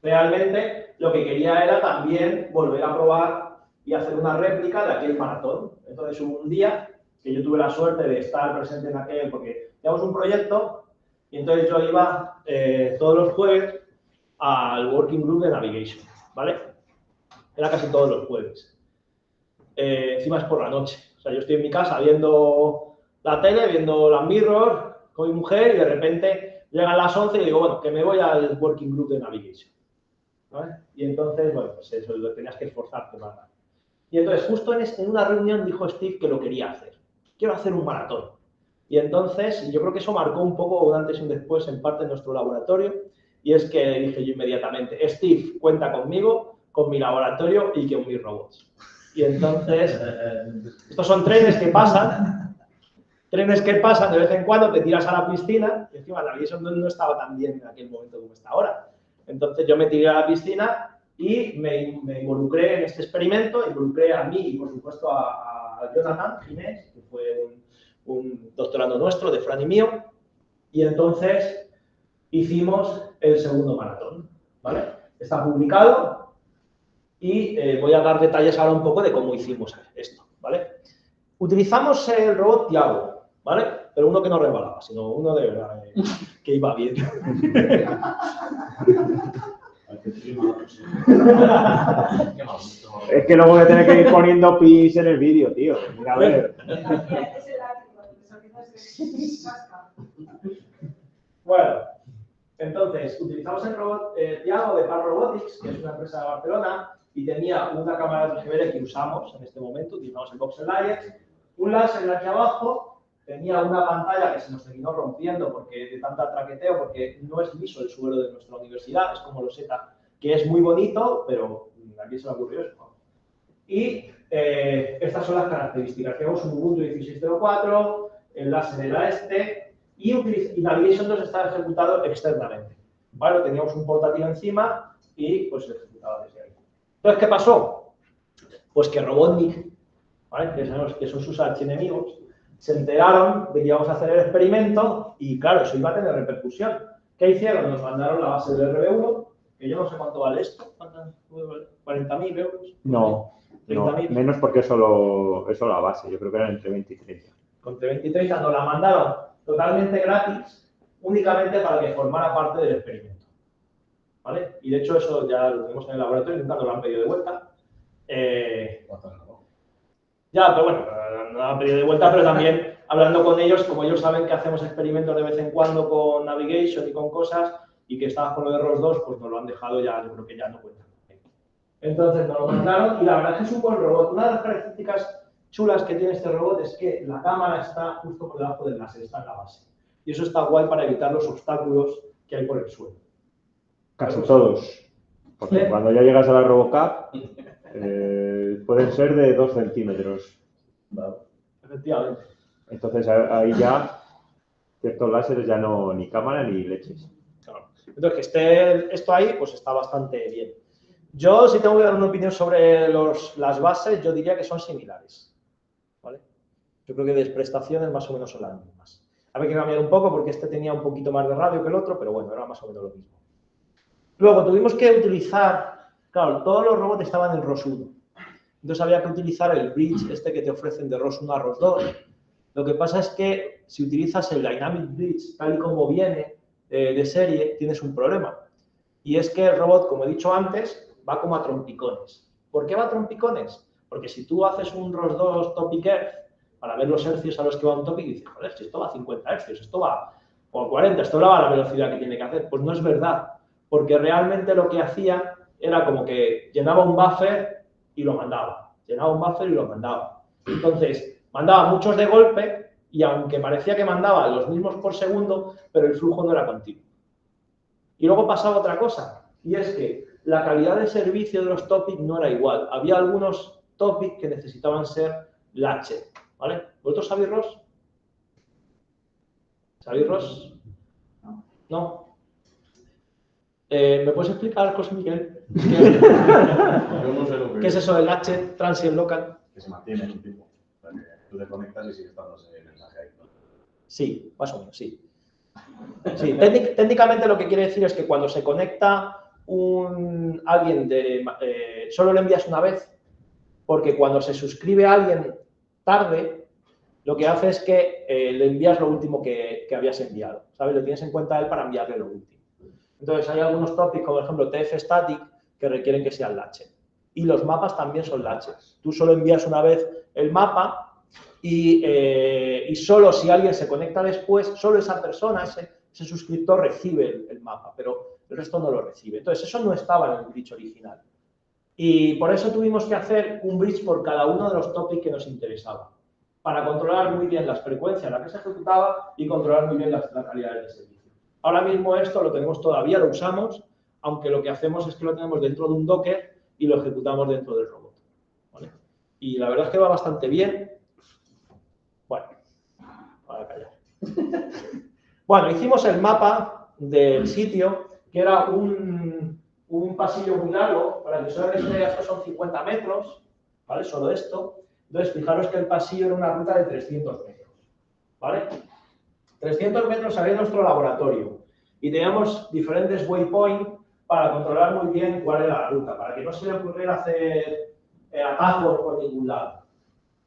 realmente lo que quería era también volver a probar y hacer una réplica de aquel maratón. Entonces hubo un día que yo tuve la suerte de estar presente en aquel, porque teníamos un proyecto y entonces yo iba todos los jueves al Working Group de Navigation, ¿vale? Era casi todos los jueves. Encima es por la noche. O sea, yo estoy en mi casa viendo la tele, viendo las mirrors con mi mujer y de repente llegan las 11 y digo, bueno, que me voy al Working Group de Navigation, ¿vale? Y entonces, bueno, pues eso, lo tenías que esforzarte más. Y entonces, justo en una reunión dijo Steve que lo quería hacer. Quiero hacer un maratón. Y entonces, yo creo que eso marcó un poco un antes y un después en parte de nuestro laboratorio. Y es que dije yo inmediatamente, Steve, cuenta conmigo, con mi laboratorio y con mis robots. Y entonces, estos son trenes que pasan de vez en cuando, te tiras a la piscina, y encima la Navigation no estaba tan bien en aquel momento como está ahora. Entonces yo me tiré a la piscina y me involucré en este experimento, involucré a mí y por supuesto a Jonathan Ginés, que fue un doctorando nuestro, de Fran y mío, y entonces hicimos el segundo maratón, ¿vale? Está publicado y voy a dar detalles ahora un poco de cómo hicimos esto, ¿vale? Utilizamos el robot Tiago, ¿vale? Pero uno que no resbalaba, sino uno de verdad que iba bien. Es que luego voy a tener que ir poniendo pis en el vídeo, tío. Mira, a ver. Es el látigo, eso quizás casca. Bueno, entonces, utilizamos el robot Tiago de Par Robotics, que es una empresa de Barcelona, y tenía una cámara RGB que usamos en este momento, utilizamos el Voxel Layer, un láser aquí abajo, tenía una pantalla que se nos terminó rompiendo porque de tanta traqueteo, porque no es liso el suelo de nuestra universidad, es como Loseta, que es muy bonito, pero aquí se me ocurrió eso. Y estas son las características. Tenemos un Ubuntu 16.04, el láser era este, y Navigation 2 estaba ejecutado externamente. ¿Vale? Teníamos un portátil encima y pues se ejecutaba desde ahí. Entonces, ¿qué pasó? Pues que Robotnik, ¿vale? Que sabemos que son sus archienemigos, se enteraron de que íbamos a hacer el experimento y, claro, eso iba a tener repercusión. ¿Qué hicieron? Nos mandaron la base del RB1, que yo no sé cuánto vale esto, ¿40.000 euros? No, menos porque eso la base. Yo creo que eran entre 20 y 30. Entre 20 y 30 nos la mandaron totalmente gratis, únicamente para que formara parte del experimento, ¿vale? Y de hecho eso ya lo tenemos en el laboratorio, nunca nos lo han pedido de vuelta. Ya, pero bueno, no lo han pedido de vuelta, pero también hablando con ellos, como ellos saben que hacemos experimentos de vez en cuando con Navigation y con cosas, y que estabas con lo de ROS2, pues nos lo han dejado ya, yo creo que ya no cuentan. Entonces nos lo mandaron y la verdad es que es un buen robot. Una de las características chulas que tiene este robot es que la cámara está justo por debajo del láser, está en la base. Y eso está guay para evitar los obstáculos que hay por el suelo. Casi todos. Porque cuando ya llegas a la RoboCup, pueden ser de 2 centímetros. Vale. Efectivamente. Entonces ahí ya ciertos láseres ya no ni cámara ni leches. Claro. Entonces que esté esto ahí, pues está bastante bien. Yo, si tengo que dar una opinión sobre las bases, yo diría que son similares, ¿vale? Yo creo que de prestaciones más o menos son las mismas. Había que cambiar un poco porque este tenía un poquito más de radio que el otro, pero bueno, era más o menos lo mismo. Luego tuvimos que utilizar, claro, todos los robots estaban en ROS1. Entonces había que utilizar el bridge este que te ofrecen de ROS 1 a ROS 2. Lo que pasa es que si utilizas el Dynamic Bridge tal y como viene de serie, tienes un problema. Y es que el robot, como he dicho antes, va como a trompicones. ¿Por qué va a trompicones? Porque si tú haces un ROS 2 Topic Earth para ver los hercios a los que va un topic y dices, joder, si esto va a 50 hercios, esto va por 40, esto va a la velocidad que tiene que hacer. Pues no es verdad, porque realmente lo que hacía era como que llenaba un buffer y lo mandaba. Llenaba un buffer y lo mandaba. Entonces, mandaba muchos de golpe y aunque parecía que mandaba los mismos por segundo, pero el flujo no era continuo. Y luego pasaba otra cosa, y es que la calidad de servicio de los topics no era igual. Había algunos topics que necesitaban ser latched, ¿vale? ¿Vosotros sabéis ROS? ¿Sabéis ROS? ¿No? ¿Me puedes explicar, José Miguel? Yo no sé lo que ¿Qué es eso del latched, transient local? Que se mantiene en un tiempo. O sea, que tú te conectas y sigue estando ese mensaje ahí, ¿no? Sí, más o menos, sí. Sí, técnicamente lo que quiere decir es que cuando se conecta alguien, solo le envías una vez, porque cuando se suscribe a alguien tarde, lo que hace es que le envías lo último que habías enviado, ¿sabes? Le tienes en cuenta a él para enviarle lo último. Entonces hay algunos topics, como por ejemplo TF Static, que requieren que sean latched. Y los mapas también son latched. Tú solo envías una vez el mapa y solo si alguien se conecta después, solo esa persona, ese suscriptor recibe el mapa, pero el resto no lo recibe. Entonces eso no estaba en el bridge original. Y por eso tuvimos que hacer un bridge por cada uno de los topics que nos interesaba, para controlar muy bien las frecuencias en las que se ejecutaba y controlar muy bien la calidad del servicio. Ahora mismo esto lo tenemos todavía, lo usamos, aunque lo que hacemos es que lo tenemos dentro de un Docker y lo ejecutamos dentro del robot, ¿vale? Y la verdad es que va bastante bien. Bueno, para callar. Bueno, hicimos el mapa del sitio, que era un pasillo muy largo, para que os hagáis una idea, estos son 50 metros, ¿vale? Solo esto. Entonces, fijaros que el pasillo era una ruta de 300 metros, ¿vale? 300 metros había nuestro laboratorio y teníamos diferentes waypoints para controlar muy bien cuál era la ruta, para que no se le ocurriera hacer atajos por ningún lado.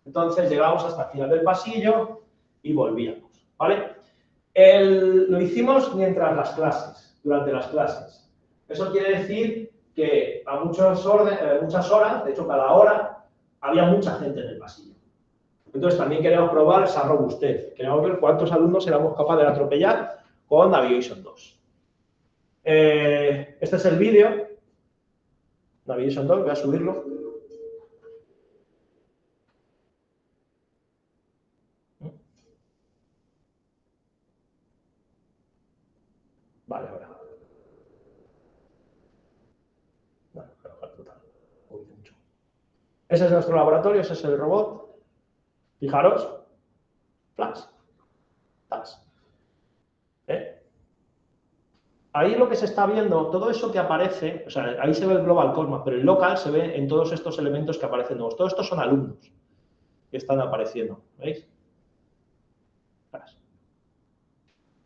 Entonces, llegábamos hasta el final del pasillo y volvíamos, ¿vale? Lo hicimos mientras las clases, durante las clases. Eso quiere decir que a muchas horas, de hecho cada hora, había mucha gente en el pasillo. Entonces también queremos probar esa robustez. Queremos ver cuántos alumnos éramos capaces de atropellar con Navigation 2. Este es el vídeo. Navigation 2, voy a subirlo. Vale, ahora. Bueno, total. Mucho. Ese es nuestro laboratorio, ese es el robot. Fijaros. Flash. Flash. Ahí lo que se está viendo, todo eso que aparece, o sea, ahí se ve el Global Cosmos, pero el local se ve en todos estos elementos que aparecen nuevos. Todos estos son alumnos que están apareciendo, ¿veis?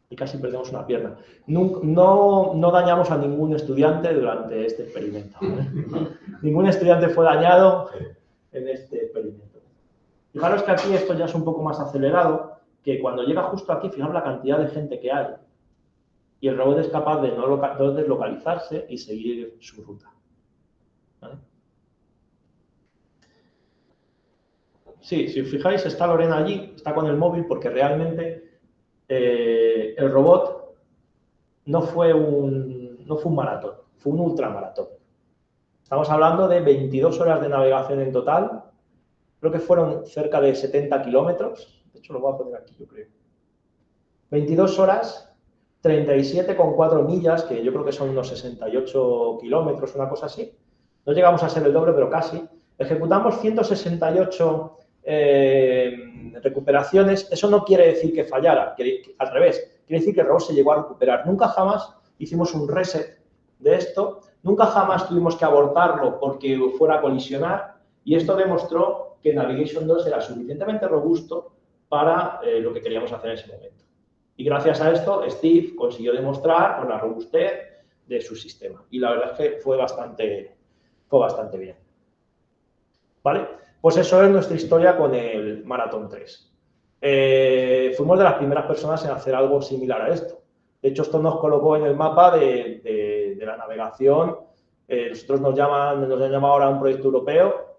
Y casi perdemos una pierna. No dañamos a ningún estudiante durante este experimento, ¿vale? Ningún estudiante fue dañado en este experimento. Fijaros que aquí esto ya es un poco más acelerado, que cuando llega justo aquí, fijaros la cantidad de gente que hay. Y el robot es capaz de no deslocalizarse y seguir su ruta, ¿vale? Sí, si os fijáis, está Lorena allí, está con el móvil, porque realmente el robot no fue un maratón, fue un ultramaratón. Estamos hablando de 22 horas de navegación en total, creo que fueron cerca de 70 kilómetros, de hecho lo voy a poner aquí, yo creo. 22 horas, 37,4 millas, que yo creo que son unos 68 kilómetros, una cosa así. No llegamos a ser el doble, pero casi. Ejecutamos 168 recuperaciones. Eso no quiere decir que fallara, al revés. Quiere decir que el robot se llegó a recuperar. Nunca jamás hicimos un reset de esto. Nunca jamás tuvimos que abortarlo porque fuera a colisionar. Y esto demostró que Navigation 2 era suficientemente robusto para lo que queríamos hacer en ese momento. Y gracias a esto, Steve consiguió demostrar con la robustez de su sistema. Y la verdad es que fue bastante bien. ¿vale? Pues eso es nuestra historia con el Marathon 3. Fuimos de las primeras personas en hacer algo similar a esto. De hecho, esto nos colocó en el mapa de la navegación. Nosotros nos han llamado ahora un proyecto europeo,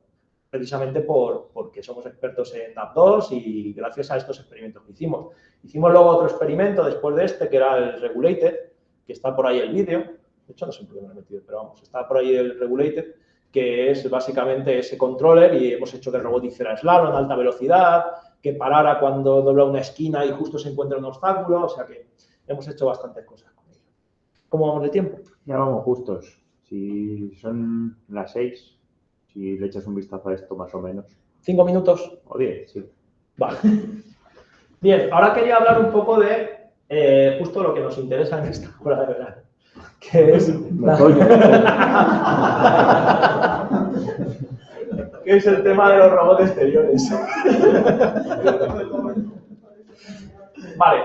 precisamente porque somos expertos en NAV2 y gracias a estos experimentos que hicimos. Hicimos luego otro experimento después de este, que era el Regulated, que está por ahí el vídeo. De hecho, no sé por qué me lo he metido, pero vamos, está por ahí el Regulated, que es básicamente ese controller y hemos hecho que el robot hiciera slalom a alta velocidad, que parara cuando dobla una esquina y justo se encuentra un obstáculo, o sea que hemos hecho bastantes cosas con ello. ¿Cómo vamos de tiempo? Ya vamos justos. Si son las 6, si le echas un vistazo a esto más o menos. 5 minutos. O 10, sí. Vale. Bien, ahora quería hablar un poco de justo lo que nos interesa en esta hora de verano, que es que es el tema de los robots exteriores. Vale,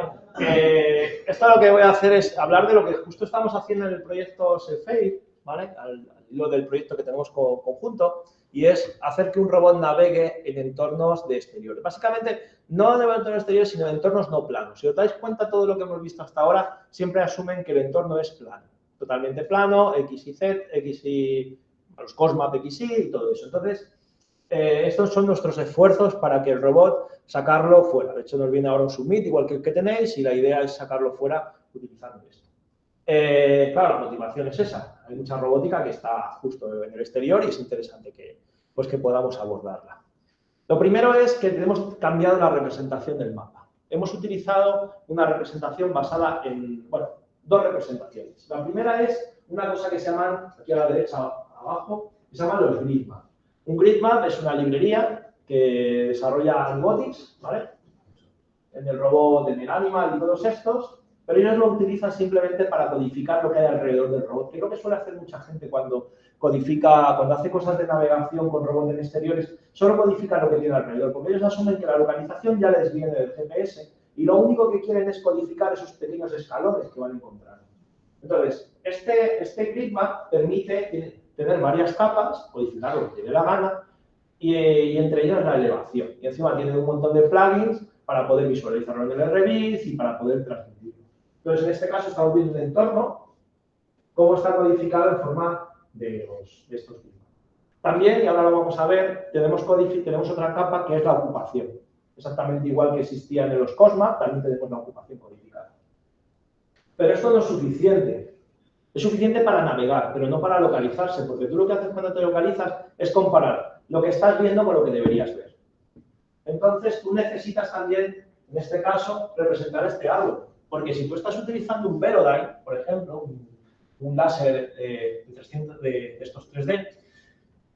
esto lo que voy a hacer es hablar de lo que justo estamos haciendo en el proyecto Self-Aid, ¿vale? Al hilo del proyecto que tenemos conjunto, y es hacer que un robot navegue en entornos de exteriores. Básicamente, no en entornos exteriores, sino en entornos no planos. Si os dais cuenta, todo lo que hemos visto hasta ahora siempre asumen que el entorno es plano, totalmente plano, X y Z, X y los Cosmap, X y todo eso. Entonces, estos son nuestros esfuerzos para que el robot sacarlo fuera. De hecho, nos viene ahora un submit, igual que el que tenéis, y la idea es sacarlo fuera utilizando esto. Claro, la motivación es esa. Hay mucha robótica que está justo en el exterior y es interesante que podamos abordarla. Lo primero es que hemos cambiado la representación del mapa. Hemos utilizado una representación basada en, bueno, dos representaciones. La primera es una cosa que se llaman, aquí a la derecha abajo, que se llaman los grid map. Un grid map es una librería que desarrolla robotics, ¿vale? En el robot, en el animal y todos estos, pero ellos lo utilizan simplemente para codificar lo que hay alrededor del robot. Creo que suele hacer mucha gente cuando codifica, cuando hace cosas de navegación con robots en exteriores, solo codifica lo que tiene alrededor, porque ellos asumen que la localización ya les viene del GPS y lo único que quieren es codificar esos pequeños escalones que van encontrando. Entonces, este grid map permite tener varias capas, codificar lo que te dé la gana, y entre ellas la elevación. Y encima tiene un montón de plugins para poder visualizarlo en el RViz y para poder transmitirlo. Entonces, en este caso estamos viendo un entorno, cómo está codificado en forma de estos tipos. También, y ahora lo vamos a ver, tenemos otra capa que es la ocupación. Exactamente igual que existía en los Cosmap, también tenemos la ocupación codificada. Pero esto no es suficiente. Es suficiente para navegar, pero no para localizarse, porque tú lo que haces cuando te localizas es comparar lo que estás viendo con lo que deberías ver. Entonces, tú necesitas también, en este caso, representar este árbol. Porque si tú estás utilizando un Velodyne, por ejemplo, un láser de estos 3D,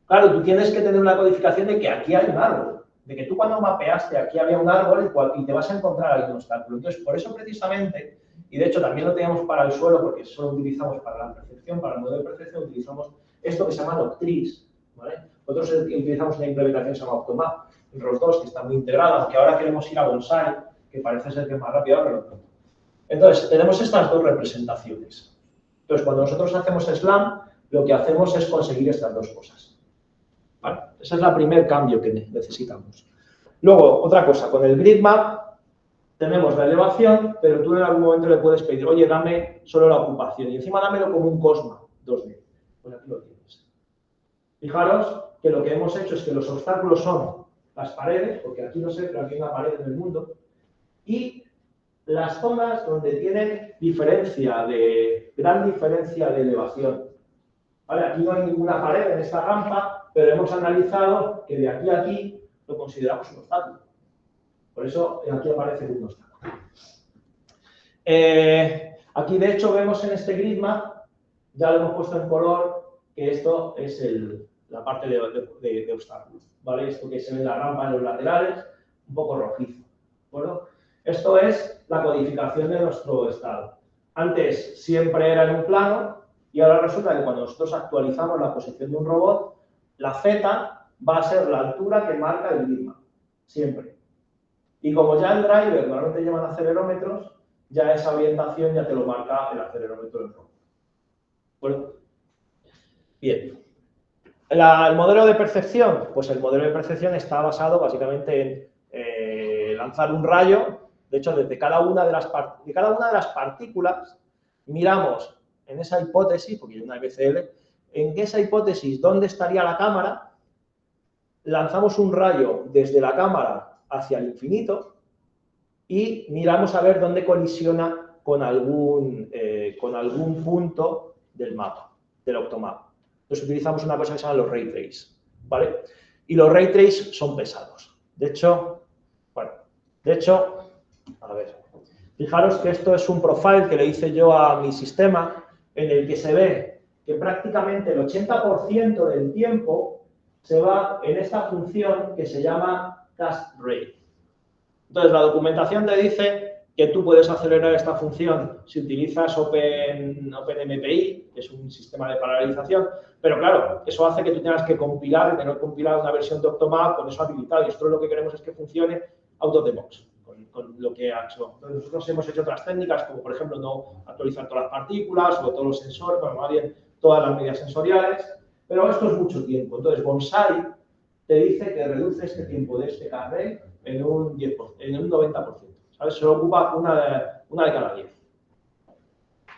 claro, tú tienes que tener una codificación de que aquí hay un árbol. De que tú cuando mapeaste aquí había un árbol y te vas a encontrar algún obstáculo. Entonces, por eso precisamente, y de hecho también lo teníamos para el suelo, porque solo utilizamos para la percepción, para el modelo de percepción, utilizamos esto que se llama Octris, ¿vale? Nosotros utilizamos una implementación que se llama Octomap, entre los dos, que está muy integrada, aunque ahora queremos ir a Bonsai, que parece ser que es más rápido, pero no. Entonces, tenemos estas dos representaciones. Entonces, cuando nosotros hacemos SLAM, lo que hacemos es conseguir estas dos cosas. ¿Vale? Ese es el primer cambio que necesitamos. Luego, otra cosa, con el grid map tenemos la elevación, pero tú en algún momento le puedes pedir, oye, dame solo la ocupación y encima dámelo como un Cosma 2D. Pues aquí lo tienes. Fijaros que lo que hemos hecho es que los obstáculos son las paredes, porque aquí no sé, pero aquí hay una pared en el mundo, y las zonas donde tienen gran diferencia de elevación. ¿Vale? Aquí no hay ninguna pared en esta rampa, pero hemos analizado que de aquí a aquí lo consideramos un obstáculo. Por eso aquí aparece un obstáculo. Aquí de hecho vemos en este grid map, ya lo hemos puesto en color, que esto es la parte de obstáculos. ¿Vale? Esto que se ve en la rampa en los laterales, un poco rojizo. ¿De acuerdo? Esto es la codificación de nuestro estado. Antes siempre era en un plano y ahora resulta que cuando nosotros actualizamos la posición de un robot, la Z va a ser la altura que marca el grid map. Siempre. Y como ya el driver normalmente llevan acelerómetros, ya esa orientación ya te lo marca el acelerómetro del robot. Bueno, bien. El modelo de percepción, pues el modelo de percepción está basado básicamente en lanzar un rayo. De hecho, desde cada una de las partículas miramos en esa hipótesis, porque es una BCL, en esa hipótesis dónde estaría la cámara, lanzamos un rayo desde la cámara hacia el infinito y miramos a ver dónde colisiona con algún punto del mapa, del octomapa. Entonces utilizamos una cosa que se llama los ray trace, ¿vale? Y los ray trace son pesados. De hecho, a ver, fijaros que esto es un profile que le hice yo a mi sistema en el que se ve que prácticamente el 80% del tiempo se va en esta función que se llama cast rate. Entonces, la documentación te dice que tú puedes acelerar esta función si utilizas OpenMPI, que es un sistema de paralelización, pero claro, eso hace que tú tengas que compilar y tener compilado una versión de Octomap con eso habilitado, y nosotros lo que queremos es que funcione out of the box, con lo que ha hecho. Entonces, nosotros hemos hecho otras técnicas, como por ejemplo no actualizar todas las partículas o todos los sensores, bueno, más bien todas las medidas sensoriales, pero esto es mucho tiempo. Entonces, Bonsai te dice que reduce este tiempo de este carré en un 10%, en un 90%. ¿Sabes? Solo ocupa una de cada 10.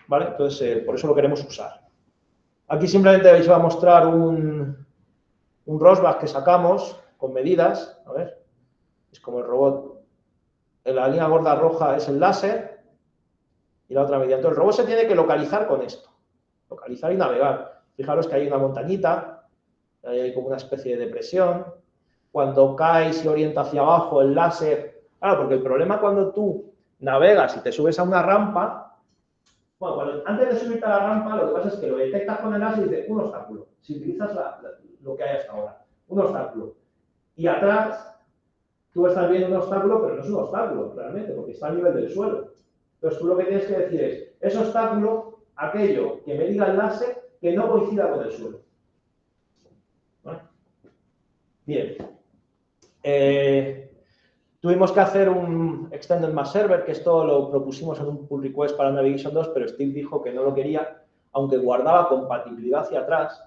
¿Vale? Entonces, por eso lo queremos usar. Aquí simplemente os voy a mostrar un Rosbach que sacamos con medidas. A ver, es como el robot. La línea gorda roja es el láser y la otra medida. Entonces, el robot se tiene que localizar con esto. Localizar y navegar. Fijaros que hay una montañita, hay como una especie de depresión. Cuando cae y se orienta hacia abajo el láser. Claro, porque el problema cuando tú navegas y te subes a una rampa, bueno, antes de subirte a la rampa, lo que pasa es que lo detectas con el láser y dices un obstáculo. Si utilizas lo que hay hasta ahora, un obstáculo. Y atrás, tú estás viendo un obstáculo, pero no es un obstáculo realmente, porque está a nivel del suelo. Entonces tú lo que tienes que decir es obstáculo, aquello que me diga el láser que no coincida con el suelo. ¿Vale? Bien. Tuvimos que hacer un Extended Mass Server, que esto lo propusimos en un pull request para Navigation 2, pero Steve dijo que no lo quería, aunque guardaba compatibilidad hacia atrás.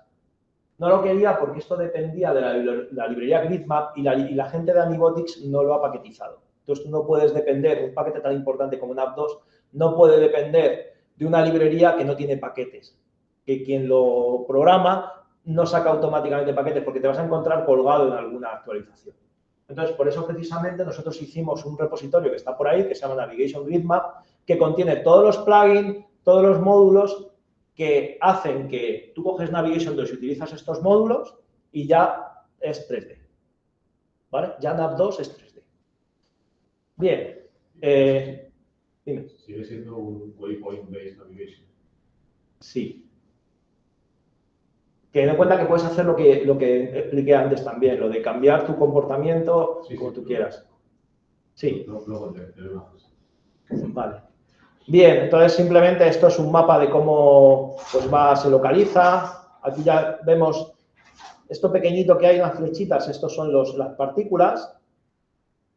No lo quería porque esto dependía de la librería Gridmap y la gente de Anibotics no lo ha paquetizado. Entonces tú no puedes depender, un paquete tan importante como NAV2 no puede depender de una librería que no tiene paquetes, que quien lo programa no saca automáticamente paquetes porque te vas a encontrar colgado en alguna actualización. Entonces, por eso precisamente nosotros hicimos un repositorio que está por ahí, que se llama Navigation Gridmap, que contiene todos los plugins, todos los módulos que hacen que tú coges Navigation 2 y utilizas estos módulos y ya es 3D. ¿Vale? Ya NAV2 es 3D. Bien. Dime. ¿Sigue siendo un waypoint-based navigation? Sí. Que ten en cuenta que puedes hacer lo que expliqué antes también, lo de cambiar tu comportamiento como tú quieras. Sí. Luego te lo haces. Vale. Bien, entonces simplemente esto es un mapa de cómo pues se localiza. Aquí ya vemos esto pequeñito que hay, unas flechitas, estos son las partículas.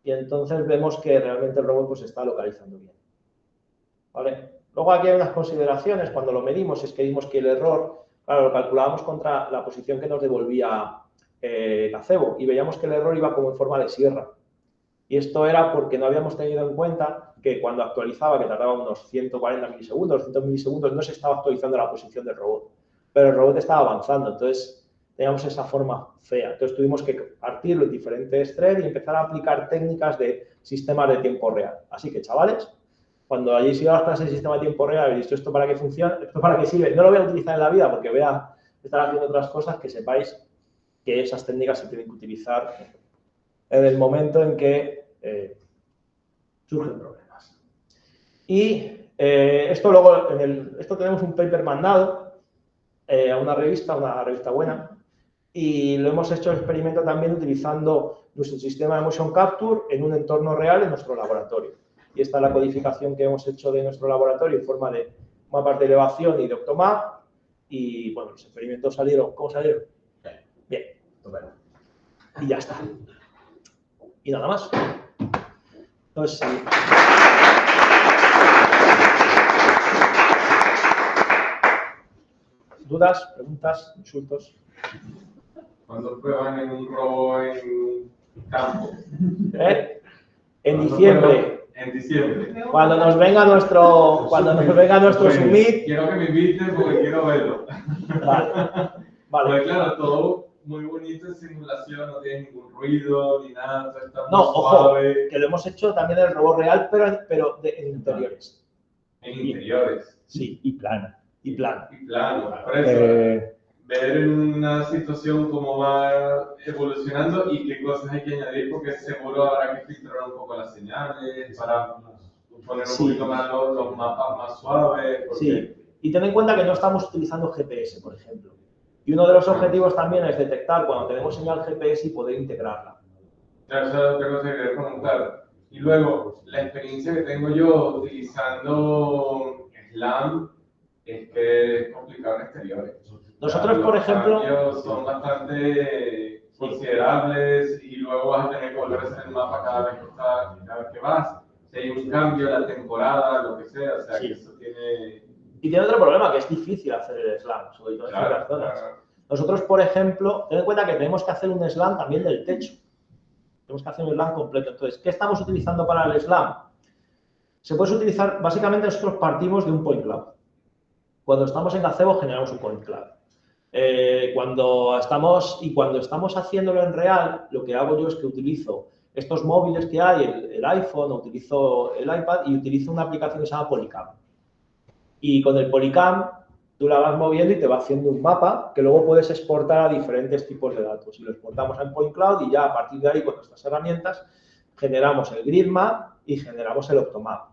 Y entonces vemos que realmente el robot pues está localizando bien. ¿Vale? Luego aquí hay unas consideraciones, cuando lo medimos es que vimos que el error, claro, lo calculábamos contra la posición que nos devolvía Gazebo y veíamos que el error iba como en forma de sierra. Y esto era porque no habíamos tenido en cuenta que cuando actualizaba, que tardaba unos 140 milisegundos, 200 milisegundos, no se estaba actualizando la posición del robot. Pero el robot estaba avanzando, entonces teníamos esa forma fea. Entonces tuvimos que partirlo en diferentes threads y empezar a aplicar técnicas de sistemas de tiempo real. Así que, chavales, cuando hayáis ido a las clases de sistema de tiempo real y habéis visto esto para qué funciona, esto para qué sirve, no lo voy a utilizar en la vida porque voy a estar haciendo otras cosas, que sepáis que esas técnicas se tienen que utilizar en el momento en que surgen problemas. Y esto luego, esto tenemos un paper mandado a una revista buena, y lo hemos hecho el experimento también utilizando nuestro sistema de motion capture en un entorno real en nuestro laboratorio. Y esta es la codificación que hemos hecho de nuestro laboratorio en forma de mapas de elevación y de Octomap. Y bueno, los experimentos salieron, ¿cómo salieron? Bien, estupendo. Y ya está. Y nada más. Entonces, sí. ¿Dudas, preguntas, insultos? ¿Cuándo prueban en un robot en campo? En diciembre, En diciembre. cuando nos venga nuestro Pues, summit. quiero que me inviten porque quiero verlo. Vale, vale. Pues claro, todo muy bonito en simulación, no tiene ningún ruido ni nada, todo está muy No, ojo, suave. que lo hemos hecho también en el robot real, pero en interiores. En interiores. Sí, y plano. Y plano. Y plano, por eso. Eh, Ver en una situación cómo va evolucionando y qué cosas hay que añadir, porque seguro habrá que filtrar un poco las señales para poner un poquito más los mapas más suaves. Porque... Sí, y ten en cuenta que no estamos utilizando GPS, por ejemplo. Y uno de los objetivos también es detectar cuando tenemos señal GPS y poder integrarla. Claro, esa es otra cosa que quería comentar. Y luego, la experiencia que tengo yo utilizando SLAM es que es complicado en exteriores. Nosotros, por ejemplo, los cambios son bastante considerables y luego vas a tener que volver a hacer el mapa cada vez que vas. Si hay un cambio, la temporada, lo que sea, o sea, Sí. que eso tiene... Y tiene otro problema, que es difícil hacer el SLAM, sobre todo en ciertas zonas. Nosotros, por ejemplo, ten en cuenta que tenemos que hacer un SLAM también del techo. Tenemos que hacer un SLAM completo. Entonces, ¿qué estamos utilizando para el SLAM? Se puede utilizar, básicamente nosotros partimos de un point cloud. Cuando estamos en gazebo generamos un point cloud. Cuando estamos haciéndolo en real, lo que hago yo es que utilizo estos móviles que hay, el iPhone, utilizo el iPad y utilizo una aplicación que se llama Polycam. Y con el Polycam tú la vas moviendo y te va haciendo un mapa que luego puedes exportar a diferentes tipos de datos. Y lo exportamos en Point Cloud y ya a partir de ahí con nuestras herramientas generamos el grid map y generamos el Octomap.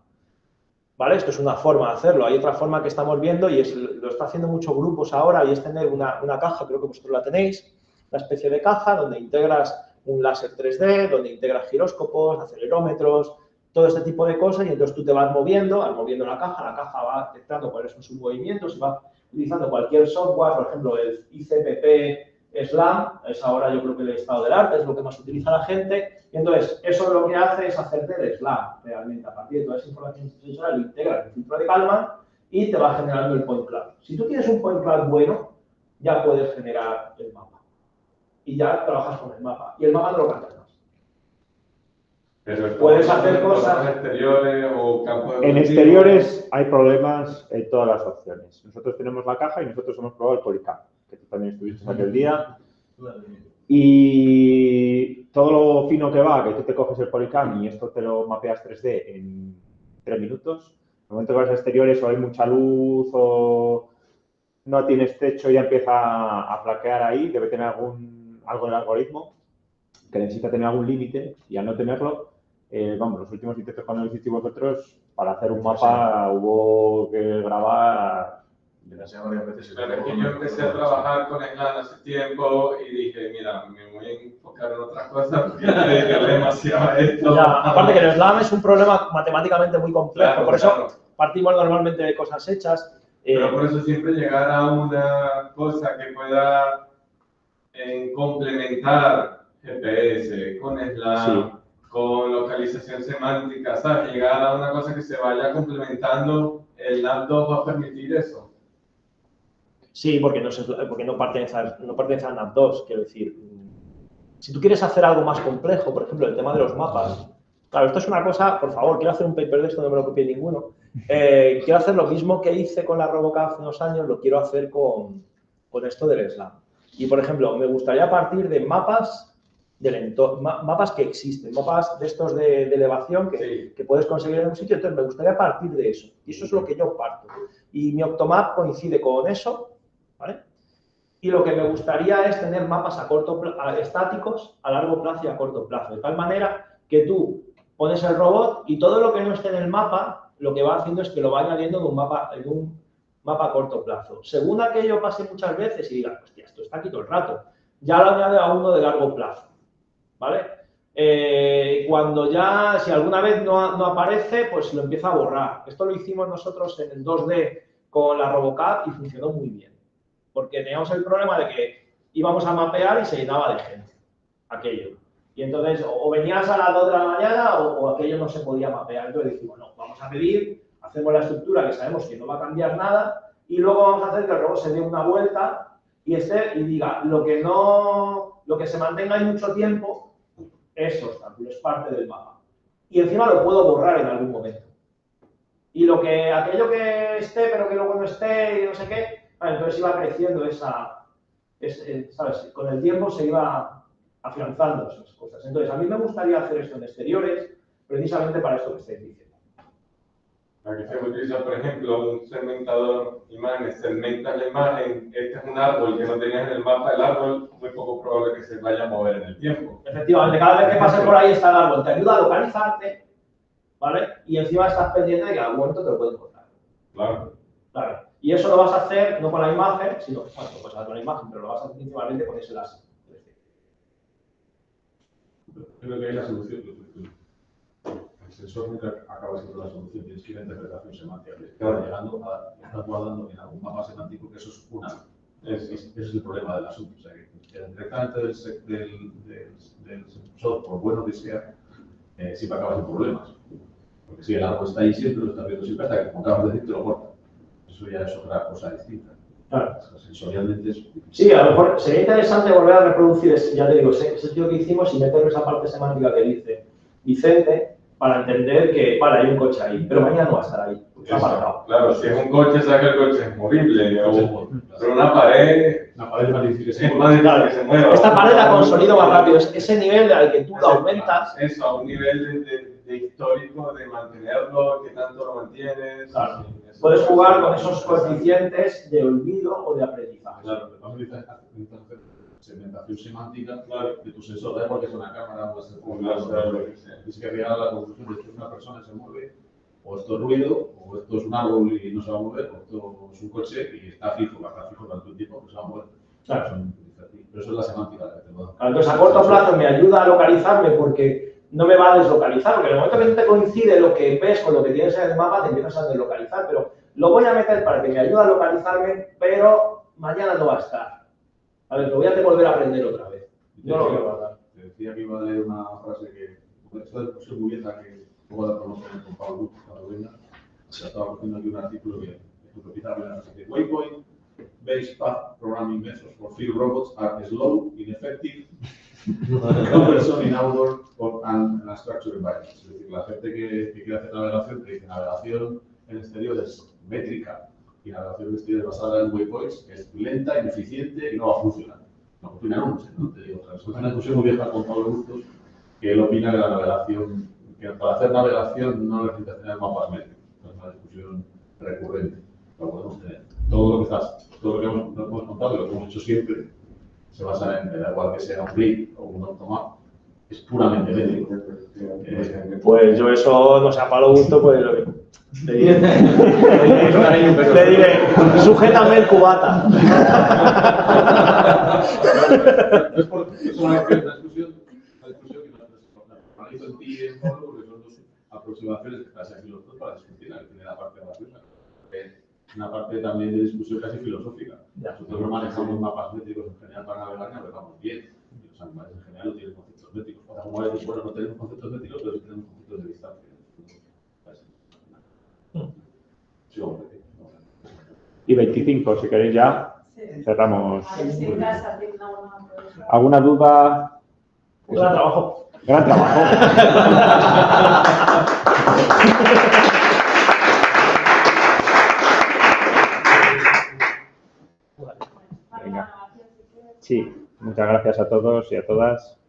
¿Vale? Esto es una forma de hacerlo. Hay otra forma que estamos viendo y lo está haciendo muchos grupos ahora y es tener una caja, creo que vosotros la tenéis, una especie de caja donde integras un láser 3D, donde integras giróscopos, acelerómetros, todo este tipo de cosas y entonces tú te vas moviendo la caja va detectando cuáles son sus movimientos y va utilizando cualquier software, por ejemplo el ICPP SLAM, es ahora yo creo que el estado del arte, es lo que más utiliza la gente, y entonces eso lo que hace es hacerte el SLAM realmente, a partir de toda esa información sensorial lo integra en el filtro de Kalman y te va generando el point cloud. Si tú tienes un point cloud bueno, ya puedes generar el mapa y ya trabajas con el mapa y el mapa no lo cambias más. Pero puedes hacer cosas en exteriores o campos de En exteriores hay problemas en todas las opciones. Nosotros tenemos la caja y nosotros hemos probado el Polycam, que tú también estuviste aquel día. Y todo lo fino que va, que tú te coges el Polycam y esto te lo mapeas 3D en 3 minutos. En el momento que vas a exteriores o hay mucha luz o no tienes techo y ya empieza a flaquear ahí, debe tener algo en el algoritmo que necesita tener algún límite y al no tenerlo, los últimos intentos cuando lo hicisteis vosotros, para hacer un mapa hubo que grabar. Claro, es que yo empecé a trabajar con SLAM hace tiempo y dije, mira, me voy a enfocar en otras cosas porque es demasiado esto. Ya, aparte que el SLAM es un problema matemáticamente muy complejo, Claro, por eso claro. partimos normalmente de cosas hechas. Pero por eso siempre llegar a una cosa que pueda complementar GPS con SLAM, con localización semántica, ¿sabes? Llegar a una cosa que se vaya complementando, el NAV2 va a permitir eso. Sí, porque no pertenece a NAV2, quiero decir. Si tú quieres hacer algo más complejo, por ejemplo, el tema de los mapas. Claro, esto es una cosa, por favor, quiero hacer un paper de esto, no me lo copie ninguno. Quiero hacer lo mismo que hice con la RoboCAD hace unos años, lo quiero hacer con esto del SLAM. Y, por ejemplo, me gustaría partir de mapas del entorno, mapas que existen, mapas de estos de elevación que puedes conseguir en un sitio, entonces me gustaría partir de eso. Y eso es lo que yo parto. Y mi Octomap coincide con eso, ¿vale? Y lo que me gustaría es tener mapas estáticos a largo plazo y a corto plazo, de tal manera que tú pones el robot y todo lo que no esté en el mapa, lo que va haciendo es que lo va añadiendo en un mapa a corto plazo. Según aquello pase muchas veces y diga, hostia, esto está aquí todo el rato, ya lo añade a uno de largo plazo, ¿vale? Cuando ya, si alguna vez no aparece, pues lo empieza a borrar. Esto lo hicimos nosotros en el 2D con la RoboCAD y funcionó muy bien. Porque teníamos el problema de que íbamos a mapear y se llenaba de gente, aquello. Y entonces, o venías a las 2 de la mañana o aquello no se podía mapear. Entonces dijimos, no, vamos a medir, hacemos la estructura que sabemos que no va a cambiar nada y luego vamos a hacer que el robot se dé una vuelta y diga, lo que se mantenga ahí mucho tiempo es obstáculo, es parte del mapa. Y encima lo puedo borrar en algún momento. Y aquello que esté, pero que luego no esté y no sé qué, entonces iba creciendo ¿sabes? Con el tiempo se iba afianzando esas cosas. Entonces, a mí me gustaría hacer esto en exteriores, precisamente para esto que estáis diciendo. Aquí se utiliza, por ejemplo, un segmentador imágenes, segmenta la imagen, este es un árbol que no tenías en el mapa del árbol, muy poco probable que se vaya a mover en el tiempo. Efectivamente, cada vez que pase por ahí está el árbol, te ayuda a localizarte, ¿vale? Y encima estás pendiente de que al momento te lo puedes encontrar. Claro. Claro. Y eso lo vas a hacer no con la imagen, sino, bueno, lo puedes hacer con la imagen, pero lo vas a hacer principalmente con ese láser. Creo que hay la solución. El sensor nunca acaba siendo la solución, tienes que ir a interpretación semántica. Estás guardando en algún mapa semántico que eso es ese es el problema del asunto. O sea, que directamente del sensor, por bueno que sea, siempre acabas en problemas. Porque si el árbol está ahí siempre, lo estás viendo siempre, hasta que, como acabas de decir, te lo corta. Eso ya es otra cosa distinta. Claro. Sensorialmente es... Sí, a lo mejor sería interesante volver a reproducir, ya te digo, ese tío que hicimos y meter esa parte semántica que dice Vicente, para entender que, vale, hay un coche ahí, pero mañana no va a estar ahí, está aparcado. Claro, si es un coche, sabes que el coche es movible, pero una pared... Una pared es más difícil que se Es más difícil que se mueva. Esta pared la consolido más rápido, es ese nivel al que tú lo aumentas. Eso, a un nivel de histórico, de mantenerlo, que tanto lo mantienes. Claro. Sí, eso. Puedes jugar con esos coeficientes de olvido o de aprendizaje. Claro, vamos a necesitar segmentación semántica, claro, que tu sensor, da igual que sea una cámara o un láser, tienes que llegar a la conclusión de que una persona se mueve, o esto es ruido, o esto es un árbol y no se va a mover, o esto es un coche y está fijo, va a estar fijo durante un tiempo que se va a mover. Claro. Pero eso es la semántica la que te lo da. Entonces, a corto plazo me ayuda a localizarme porque no me va a deslocalizar, porque en el momento que no te coincide lo que ves con lo que tienes en el mapa, te empiezas a deslocalizar, pero lo voy a meter para que me ayude a localizarme, pero mañana no va a estar. A ver, lo voy a hacer volver a aprender otra vez. No lo voy a guardar. Te decía que iba a leer una frase que, esta es muy bien la que luego la conozco con Pablo cuando venga. Estaba haciendo aquí un artículo que utiliza la frase que Waypoint-based path programming methods for field robots are slow, ineffective, cumbersome in outdoor and unstructured environments. Es decir, la gente que quiere hacer navegación, que dice navegación en exteriores métrica y navegación en exteriores basada en waypoints, es lenta, ineficiente y no va a funcionar. No funciona nunca, ¿no? Te digo, es una discusión muy vieja con Pablo Bustos, que él opina que la navegación, que para hacer navegación no necesitas tener mapas métricos. Es una discusión recurrente. Lo podemos tener. Todo lo que hemos contado y lo que hemos hecho siempre se basa en, da igual que sea un grid o un automap, es puramente métrico. Pues yo eso, no sé, a palo gusto, pues lo que... Le diré, sujétame el cubata. Es una discusión que nos analizo en ti y en Pablo, porque son dos aproximaciones que casi aquí los dos para discutir la primera parte graciosa. Una parte también de discusión casi filosófica. Nosotros no manejamos mapas métricos en general para navegar y navegamos bien. Los animales en general no tienen conceptos métricos. Para como decir, bueno, no tenemos conceptos métricos, pero sí tenemos conceptos de distancia. Sí, hombre. Y 25, si queréis ya, cerramos. A ver si en casa tiene alguna pregunta. ¿Alguna duda? Gran trabajo. Gran trabajo. Venga. Sí, muchas gracias a todos y a todas.